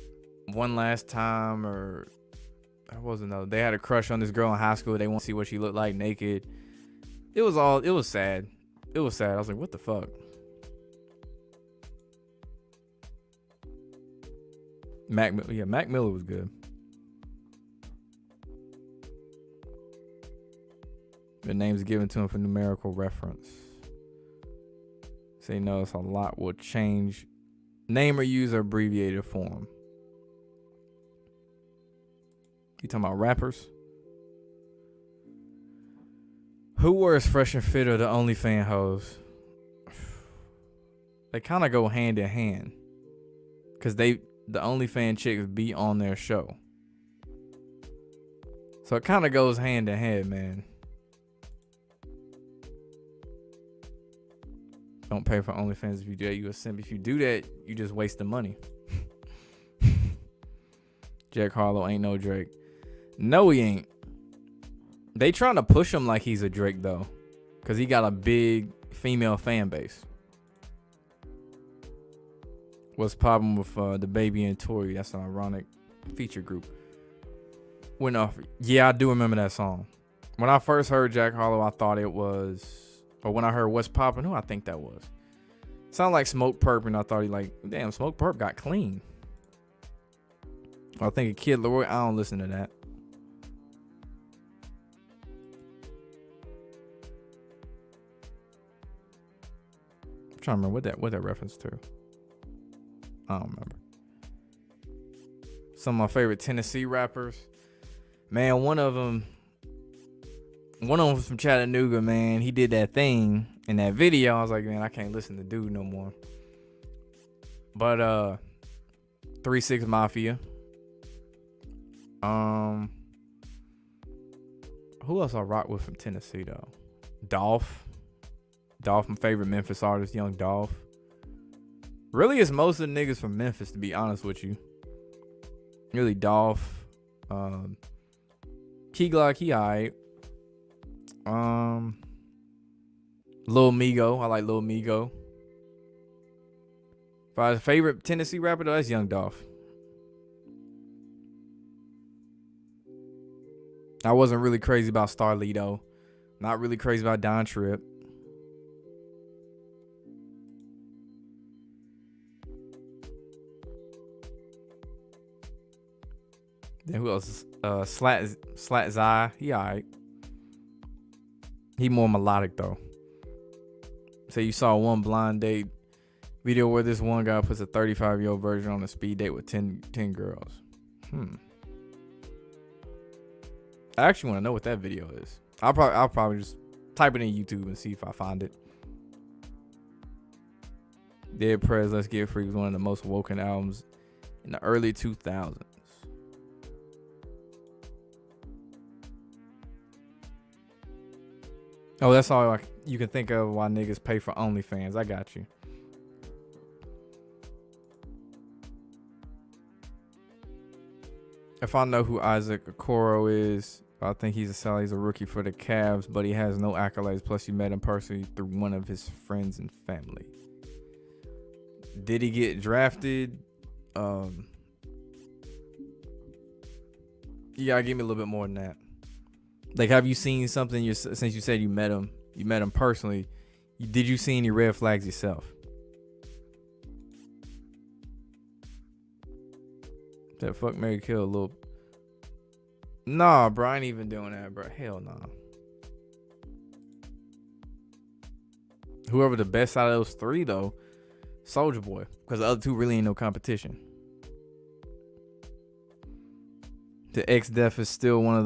[SPEAKER 1] one last time, or I wasn't know. They had a crush on this girl in high school. They want to see what she looked like naked. It was sad. It was sad. I was like, what the fuck? Mac Miller was good. The name's given to him for numerical reference. Say notice a lot will change. Name or use abbreviated form. You talking about rappers? Who wears Fresh and Fit or the OnlyFans hoes? They kind of go hand in hand. Because the OnlyFans chicks be on their show. So it kind of goes hand in hand, man. Don't pay for OnlyFans if you do that. You a simp. If you do that, you just waste the money. Jack Harlow ain't no Drake. No, he ain't. They trying to push him like he's a Drake, though. Because he got a big female fan base. What's the problem with the Baby and Tory? That's an ironic feature group. Went off. Yeah, I do remember that song. When I first heard Jack Harlow, I thought it was... Or when I heard What's Poppin', who I think that was. Sound like Smoke Perp, and I thought damn, Smoke Perp got clean. I think a Kid Leroy, I don't listen to that. I'm trying to remember what that reference to. I don't remember. Some of my favorite Tennessee rappers. Man, one of them was from Chattanooga, man. He did that thing. in that video, I was like, man, I can't listen to dude no more. But 3-6 Mafia. Who else I rock with from Tennessee though? Dolph, my favorite Memphis artist, Young Dolph. Really, it's most of the niggas from Memphis, to be honest with you. Really, Dolph. Key Glock, he alright. Lil Migo, I like Lil Migo. My favorite Tennessee rapper though, that's Young Dolph. I wasn't really crazy about Starlito. Not really crazy about Don Tripp. Then who else? Slat Zai. He alright. He more melodic though. So you saw one Blind Date video where this one guy puts a 35-year-old version on a speed date with 10 girls. I actually want to know what that video is. I'll probably just type it in YouTube and see if I find it. Dead Prez, Let's Get Free was one of the most woken albums in the early 2000s. Oh, that's all you can think of why niggas pay for OnlyFans. I got you. If I know who Isaac Okoro is, I think he's a rookie for the Cavs, but he has no accolades. Plus, you met him personally through one of his friends and family. Did he get drafted? You gotta give me a little bit more than that. Like, have you seen something since you said you met him? You met him personally. Did you see any red flags yourself? That fuck Mary Kill a little. Nah, bro, I ain't even doing that, bro. Hell nah. Whoever the best out of those three, though, Soulja Boy, because the other two really ain't no competition. The X death is still one of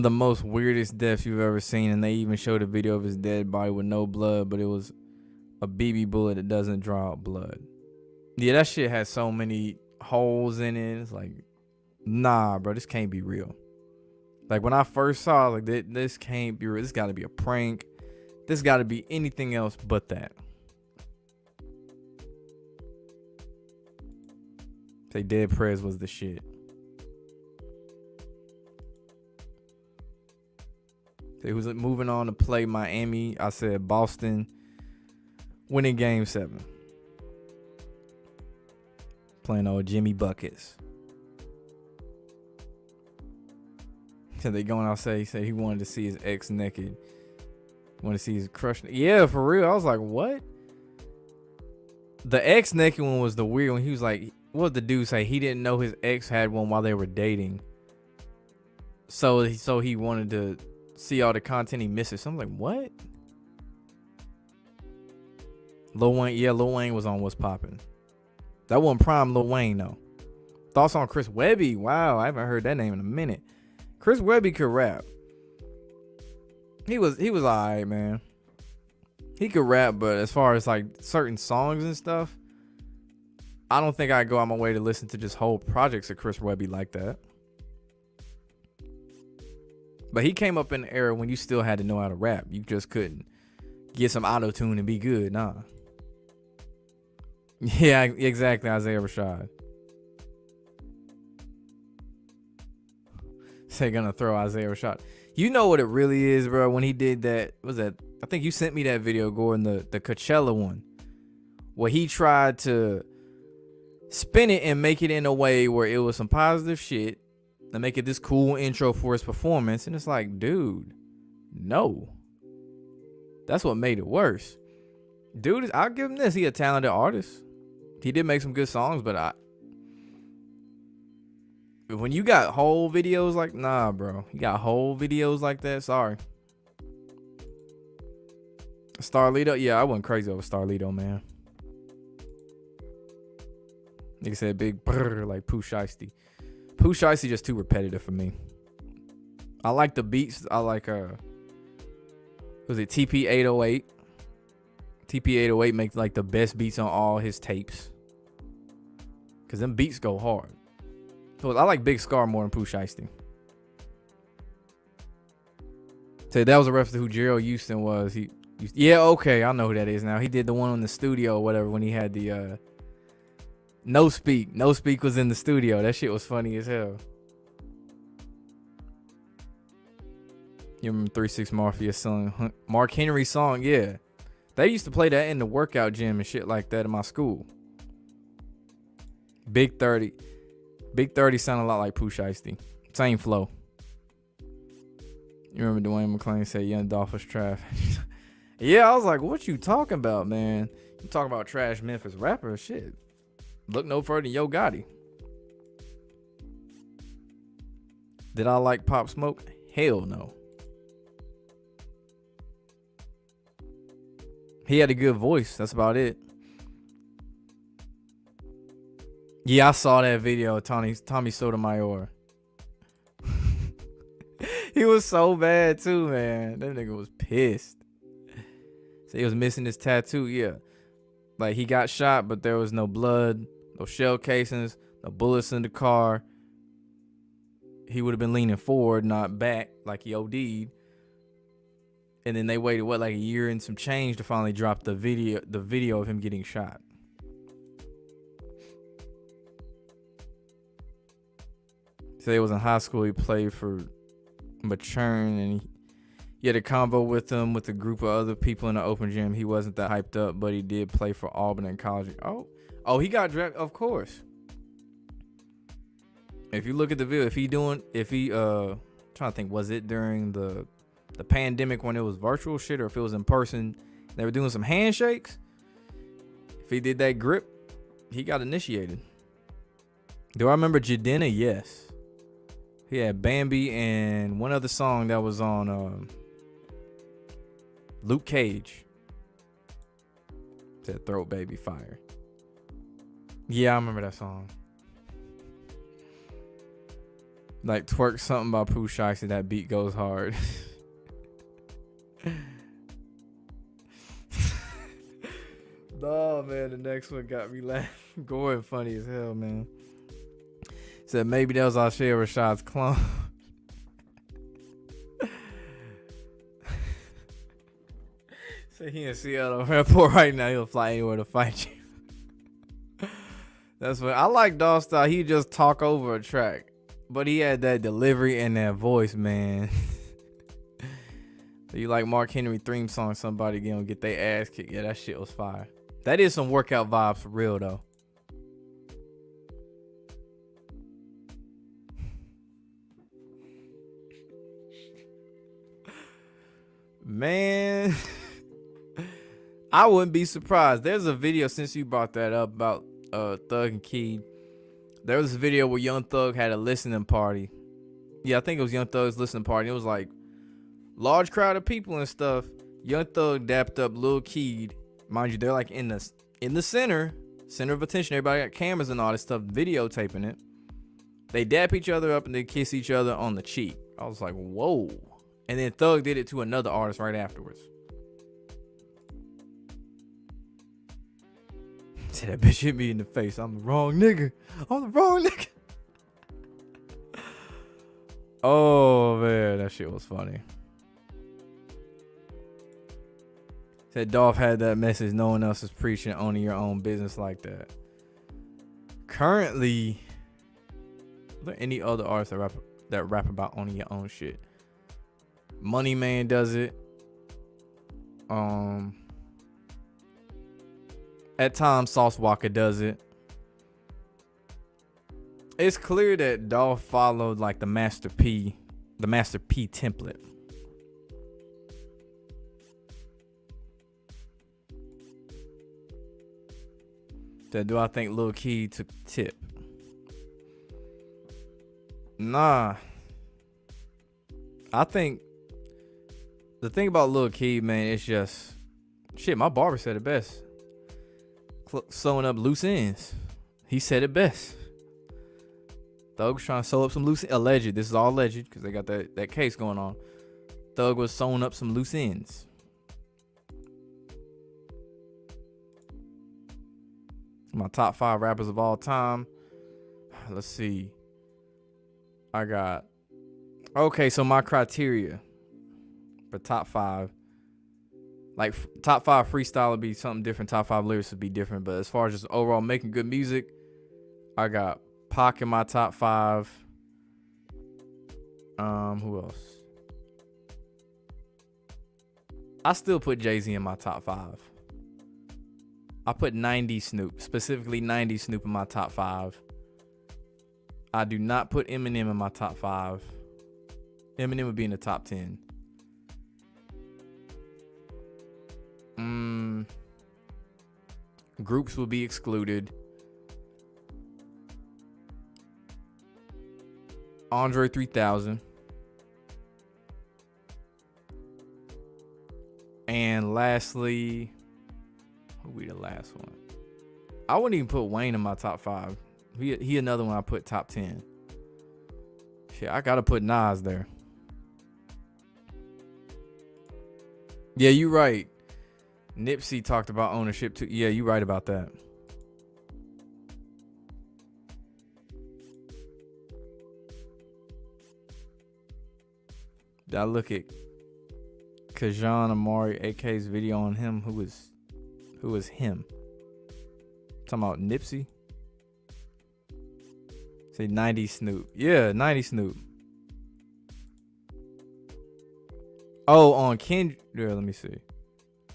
[SPEAKER 1] the most weirdest deaths you've ever seen, and they even showed a video of his dead body with no blood, but it was a BB bullet that doesn't draw out blood. Yeah, that shit has so many holes in it. It's like, nah, bro, this can't be real. Like, when I first saw it, like, this can't be real. This got to be a prank. This got to be anything else but that. Say Dead Prez was the shit. Say who's moving on to play Miami. I said Boston winning Game 7. Playing old Jimmy Buckets. So they going outside. He said he wanted to see his ex naked. Want to see his crush. Yeah, for real. I was like, what? The ex naked one was the weird one. He was like, what did the dude say? He didn't know his ex had one while they were dating. So he wanted to see all the content he misses. So I'm like, what? Lil Wayne. Yeah, Lil Wayne was on What's Poppin'. That wasn't prime Lil Wayne though. Thoughts on Chris Webby? Wow, I haven't heard that name in a minute. Chris Webby could rap. He was alright, man. He could rap, but as far as like certain songs and stuff, I don't think I'd go out my way to listen to just whole projects of Chris Webby like that. But he came up in the era when you still had to know how to rap. You just couldn't get some auto-tune and be good. Nah. Yeah, exactly. Isaiah Rashad. Say gonna throw Isaiah Rashad. You know what it really is, bro. When he did that, what was that? I think you sent me that video, Gordon, the Coachella one, where he tried to spin it and make it in a way where it was some positive shit and make it this cool intro for his performance. And it's like, dude, no. That's what made it worse. Dude, I'll give him this. He a talented artist. He did make some good songs, but when you got whole videos like, nah, bro. You got whole videos like that, sorry. Starlito, yeah, I wasn't crazy over Starlito, man. Nigga said big brr like Pooh Shiesty. Pooh Shiesty just too repetitive for me. I like the beats. I like Was it TP808? TP808 makes like the best beats on all his tapes. Cause them beats go hard. So I like Big Scar more than Pooh Shiesty. So that was a reference to who Gerald Houston was. Yeah, okay, I know who that is now. He did the one on the studio or whatever when he had the No Speak. No Speak was in the studio. That shit was funny as hell. You remember 3-6 Mafia song? Mark Henry song, yeah. They used to play that in the workout gym and shit like that in my school. Big 30. Big 30 sounded a lot like Pooh Shiesty. Same flow. You remember Dwayne McClain said Young Dolph was trash? Yeah, I was like, what you talking about, man? You talking about trash Memphis rapper? Shit. Look no further than Yo Gotti. Did I like Pop Smoke? Hell no. He had a good voice. That's about it. Yeah, I saw that video of Tommy Sotomayor. He was so bad too, man. That nigga was pissed. So he was missing his tattoo. Yeah. Like he got shot, but there was no blood, no shell casings, no bullets in the car. He would have been leaning forward, not back, like he OD'd. And then they waited, like a year and some change to finally drop the video of him getting shot. So he was in high school. He played for Maturin, and he had a convo with him with a group of other people in the open gym. He wasn't that hyped up, but he did play for Auburn in college. Oh, he got drafted, of course. If you look at the video, trying to think, was it during the pandemic when it was virtual shit, or if it was in person, they were doing some handshakes. If he did that grip, he got initiated. Do I remember Jadena? Yes. He had Bambi and one other song that was on Luke Cage. Said Throat Baby Fire. Yeah, I remember that song. Like Twerk Something by Pooh Shiesty, that beat goes hard. Oh man, the next one got me laughing. Going funny as hell, man. Said maybe that was Ashay Rashad's clone. Said he in Seattle airport right now. He'll fly anywhere to fight you. That's what I like. Dog style. He just talk over a track, but he had that delivery and that voice, man. So you like Mark Henry theme song? Somebody gonna get their ass kicked. Yeah, that shit was fire. That is some workout vibes for real though. Man, I wouldn't be surprised. There's a video, since you brought that up, about Thug and Key. There was a video where Young Thug had a listening party. Yeah, I think it was Young Thug's listening party. It was like large crowd of people and stuff. Young Thug dapped up Lil Keed. Mind you, they're like in the center of attention. Everybody got cameras and all this stuff videotaping it. They dap each other up and they kiss each other on the cheek. I was like, whoa. And then Thug did it to another artist right afterwards. Said that bitch hit me in the face. I'm the wrong nigga. Oh man, that shit was funny. Said Dolph had that message. No one else is preaching owning your own business like that. Currently, are there any other artists that rap about owning your own shit? Money Man does it. At times Sauce Walker does it. It's clear that Dolph followed like the Master P template. That do I think Lil Key took the tip? Nah. I think the thing about Lil Key, man, it's just shit. My barber said it best. Sewing up loose ends. He said it best. Thug was trying to sew up some loose ends. Alleged. This is all alleged because they got that case going on. Thug was sewing up some loose ends. My top 5 rappers of all time. Let's see. I got. Okay, so my criteria for top 5. Like, top 5 freestyle would be something different. Top 5 lyrics would be different. But as far as just overall making good music, I got Pac in my top 5. Who else? I still put Jay-Z in my top 5. I put 90s Snoop, specifically 90s Snoop in my top 5. I do not put Eminem in my top 5. Eminem would be in the top 10. Groups will be excluded. Andre 3000. And lastly, who will be the last one? I wouldn't even put Wayne in my top 5. He another one I put top 10. Shit, I gotta put Nas there. Yeah, you right. Nipsey talked about ownership too. Yeah, you right about that. I look at Kajan Amari AK's video on him. Who was him? Talking about Nipsey? Say 90 Snoop. Yeah, 90 Snoop. Oh, on Kendrick. Yeah, let me see.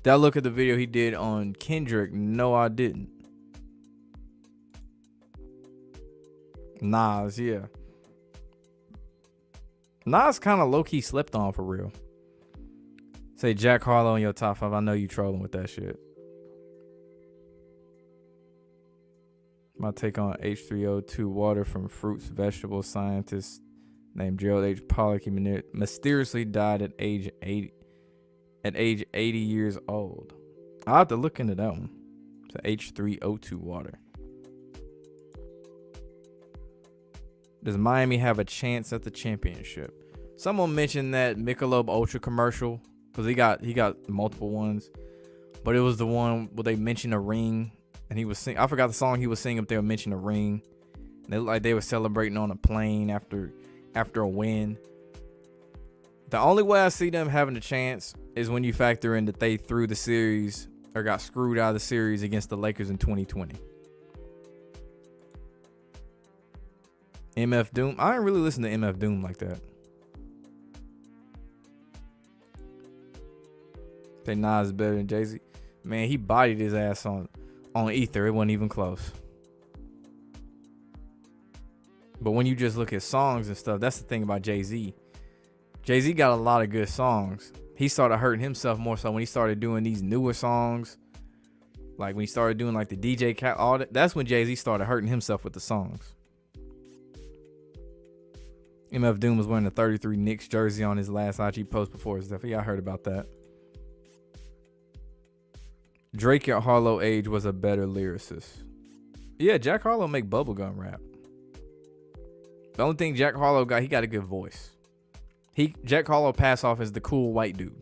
[SPEAKER 1] Did I look at the video he did on Kendrick? No, I didn't. Nas, yeah. Nas kind of low-key slept on for real. Say Jack Harlow in your top 5. I know you trolling with that shit. My take on H3O2 water from fruits, vegetables. Scientist named Gerald H. Pollock. He mysteriously died at age 80 years old. I'll have to look into that one. So H3O2 water. Does Miami have a chance at the championship? Someone mentioned that Michelob Ultra commercial, because he got multiple ones, but it was the one where they mentioned a ring, and he was sing. I forgot the song he was singing, but they were mentioning a ring. And they looked like they were celebrating on a plane after a win. The only way I see them having a chance is when you factor in that they threw the series or got screwed out of the series against the Lakers in 2020. MF Doom. I didn't really listen to MF Doom like that. Say Nas is better than Jay-Z. Man, he bodied his ass on Ether. It wasn't even close. But when you just look at songs and stuff, that's the thing about Jay-Z. Jay-Z got a lot of good songs. He started hurting himself more so when he started doing these newer songs. Like when he started doing like the DJ cat, all that. That's when Jay-Z started hurting himself with the songs. MF Doom was wearing the 33 Knicks jersey on his last IG post before his death. Yeah, I heard about that. Drake at Harlow age was a better lyricist. Yeah, Jack Harlow make bubblegum rap. The only thing Jack Harlow got, he got a good voice. Jack Harlow pass off as the cool white dude.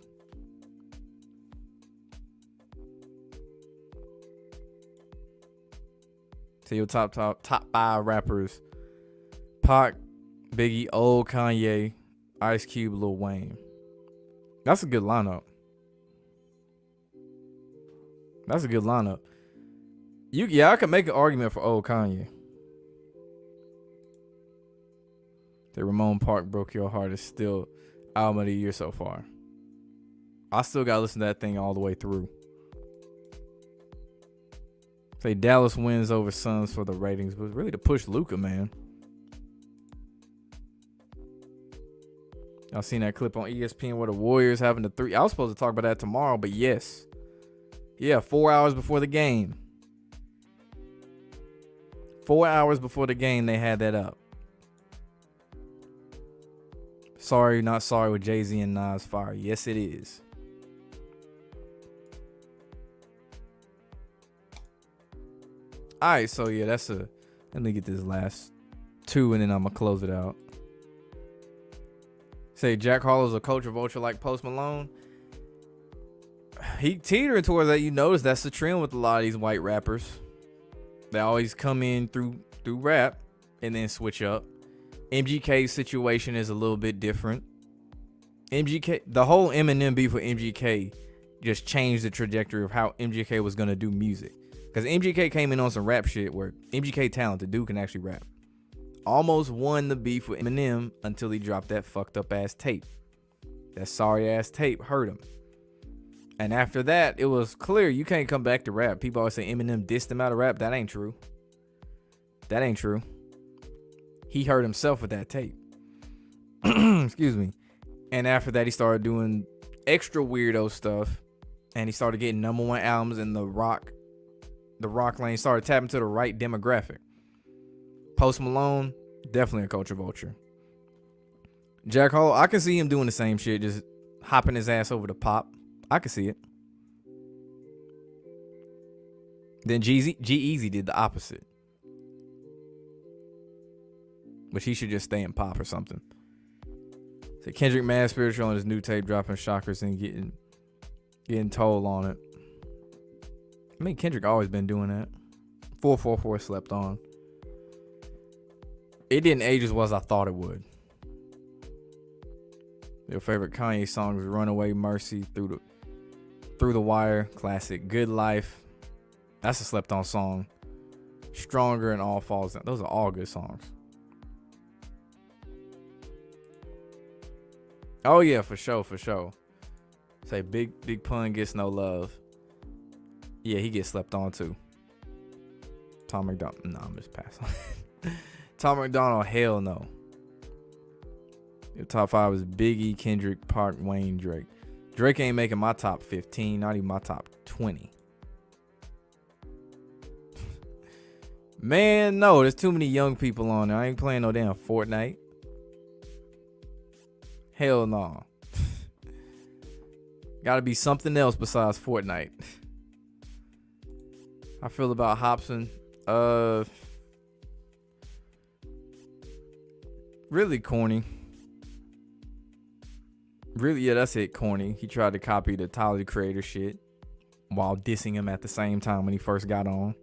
[SPEAKER 1] So your top 5 rappers: Pac, Biggie, old Kanye, Ice Cube, Lil Wayne. That's a good lineup. That's a good lineup. I could make an argument for old Kanye. The Ramon Park Broke Your Heart is still album of the year so far. I still gotta listen to that thing all the way through. Say Dallas wins over Suns for the ratings, but really to push Luka, man. Y'all seen that clip on ESPN where the Warriors having the 3? I was supposed to talk about that tomorrow, but yes. Yeah, 4 hours before the game. 4 hours before the game, they had that up. Sorry, not sorry with Jay-Z and Nas fire. Yes, it is. All right, so yeah, let me get this last 2 and then I'm going to close it out. Say Jack Harlow's a culture vulture like Post Malone. He teetering towards that. You notice that's the trend with a lot of these white rappers. They always come in through rap and then switch up. MGK's situation is a little bit different. MGK, the whole Eminem beef with MGK just changed the trajectory of how MGK was gonna do music. Because MGK came in on some rap shit where MGK talented, dude can actually rap. Almost won the beef with Eminem until he dropped that fucked up ass tape. That sorry ass tape hurt him. And after that, it was clear you can't come back to rap. People always say Eminem dissed him out of rap. That ain't true. That ain't true. He hurt himself with that tape. Excuse me. And after that, he started doing extra weirdo stuff. And he started getting #1 albums in the rock lane. Started tapping to the right demographic. Post Malone, definitely a culture vulture. Jack Harlow, I can see him doing the same shit, just hopping his ass over the pop. I can see it. Then G-Eazy did the opposite. But he should just stay in pop or something. So Kendrick mad spiritual on his new tape, dropping shockers and getting told on it. I mean, Kendrick always been doing that. 444 slept on. It didn't age as well as I thought it would. Your favorite Kanye song is Runaway, Mercy, Through the Wire, classic. Good Life. That's a slept on song. Stronger and All Falls Down. Those are all good songs. Oh yeah, for sure. Say Big Pun gets no love. Yeah, he gets slept on too. Tom McDonald. No, I'm just passing. Tom McDonald, hell no. Your top 5 is Biggie, Kendrick, Park, Wayne, Drake. Drake ain't making my top 15, not even my top 20. Man, no, there's too many young people on there. I ain't playing no damn Fortnite. Hell no. Gotta be something else besides Fortnite. I feel about Hobson. Really corny. Really, yeah, that's it, corny. He tried to copy the Tyler, the Creator shit while dissing him at the same time when he first got on.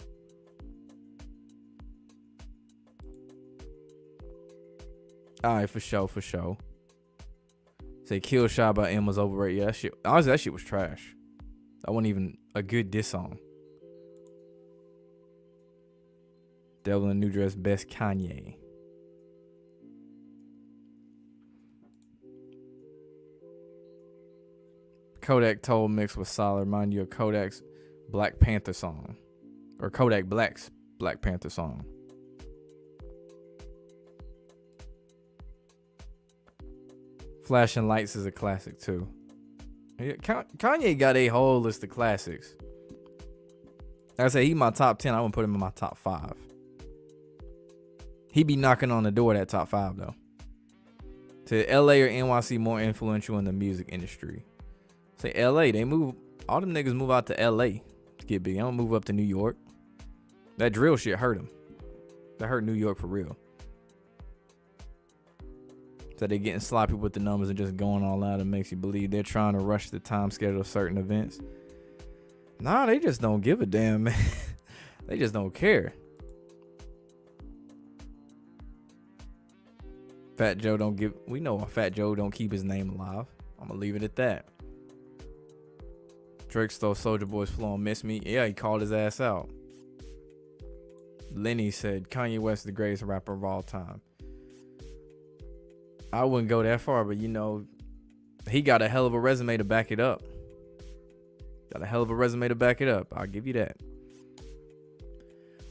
[SPEAKER 1] Alright, for sure. Say Kill Shot by M was overrated. Yeah, that shit. Honestly, that shit was trash. That wasn't even a good diss song. Devil in a New Dress, best Kanye. Kodak Toll mix was solid. Remind you of Kodak's Black Panther song. Or Kodak Black's Black Panther song. Flashing Lights is a classic too. Kanye got a whole list of classics. Like I say, he my top 10. I wouldn't put him in my top 5. He be knocking on the door of that top 5 though. To LA or NYC more influential in the music industry? Say LA, they move, all them niggas move out to LA to get big. They don't move up to New York. That drill shit hurt him. That hurt New York for real. So they getting sloppy with the numbers and just going all out. It makes you believe they're trying to rush the time schedule of certain events. Nah, they just don't give a damn, man. They just don't care. Fat Joe don't give, we know Fat Joe don't keep his name alive. I'm gonna leave it at that. Drake stole Soulja Boy's flow and Miss Me. Yeah, he called his ass out. Lenny said Kanye West is the greatest rapper of all time. I wouldn't go that far, but you know, he got a hell of a resume to back it up. I'll give you that.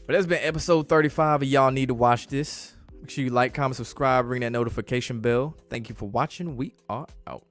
[SPEAKER 1] But that's been episode 35 of Y'all Need to Watch This. Make sure you like, comment, subscribe, ring that notification bell. Thank you for watching. We are out.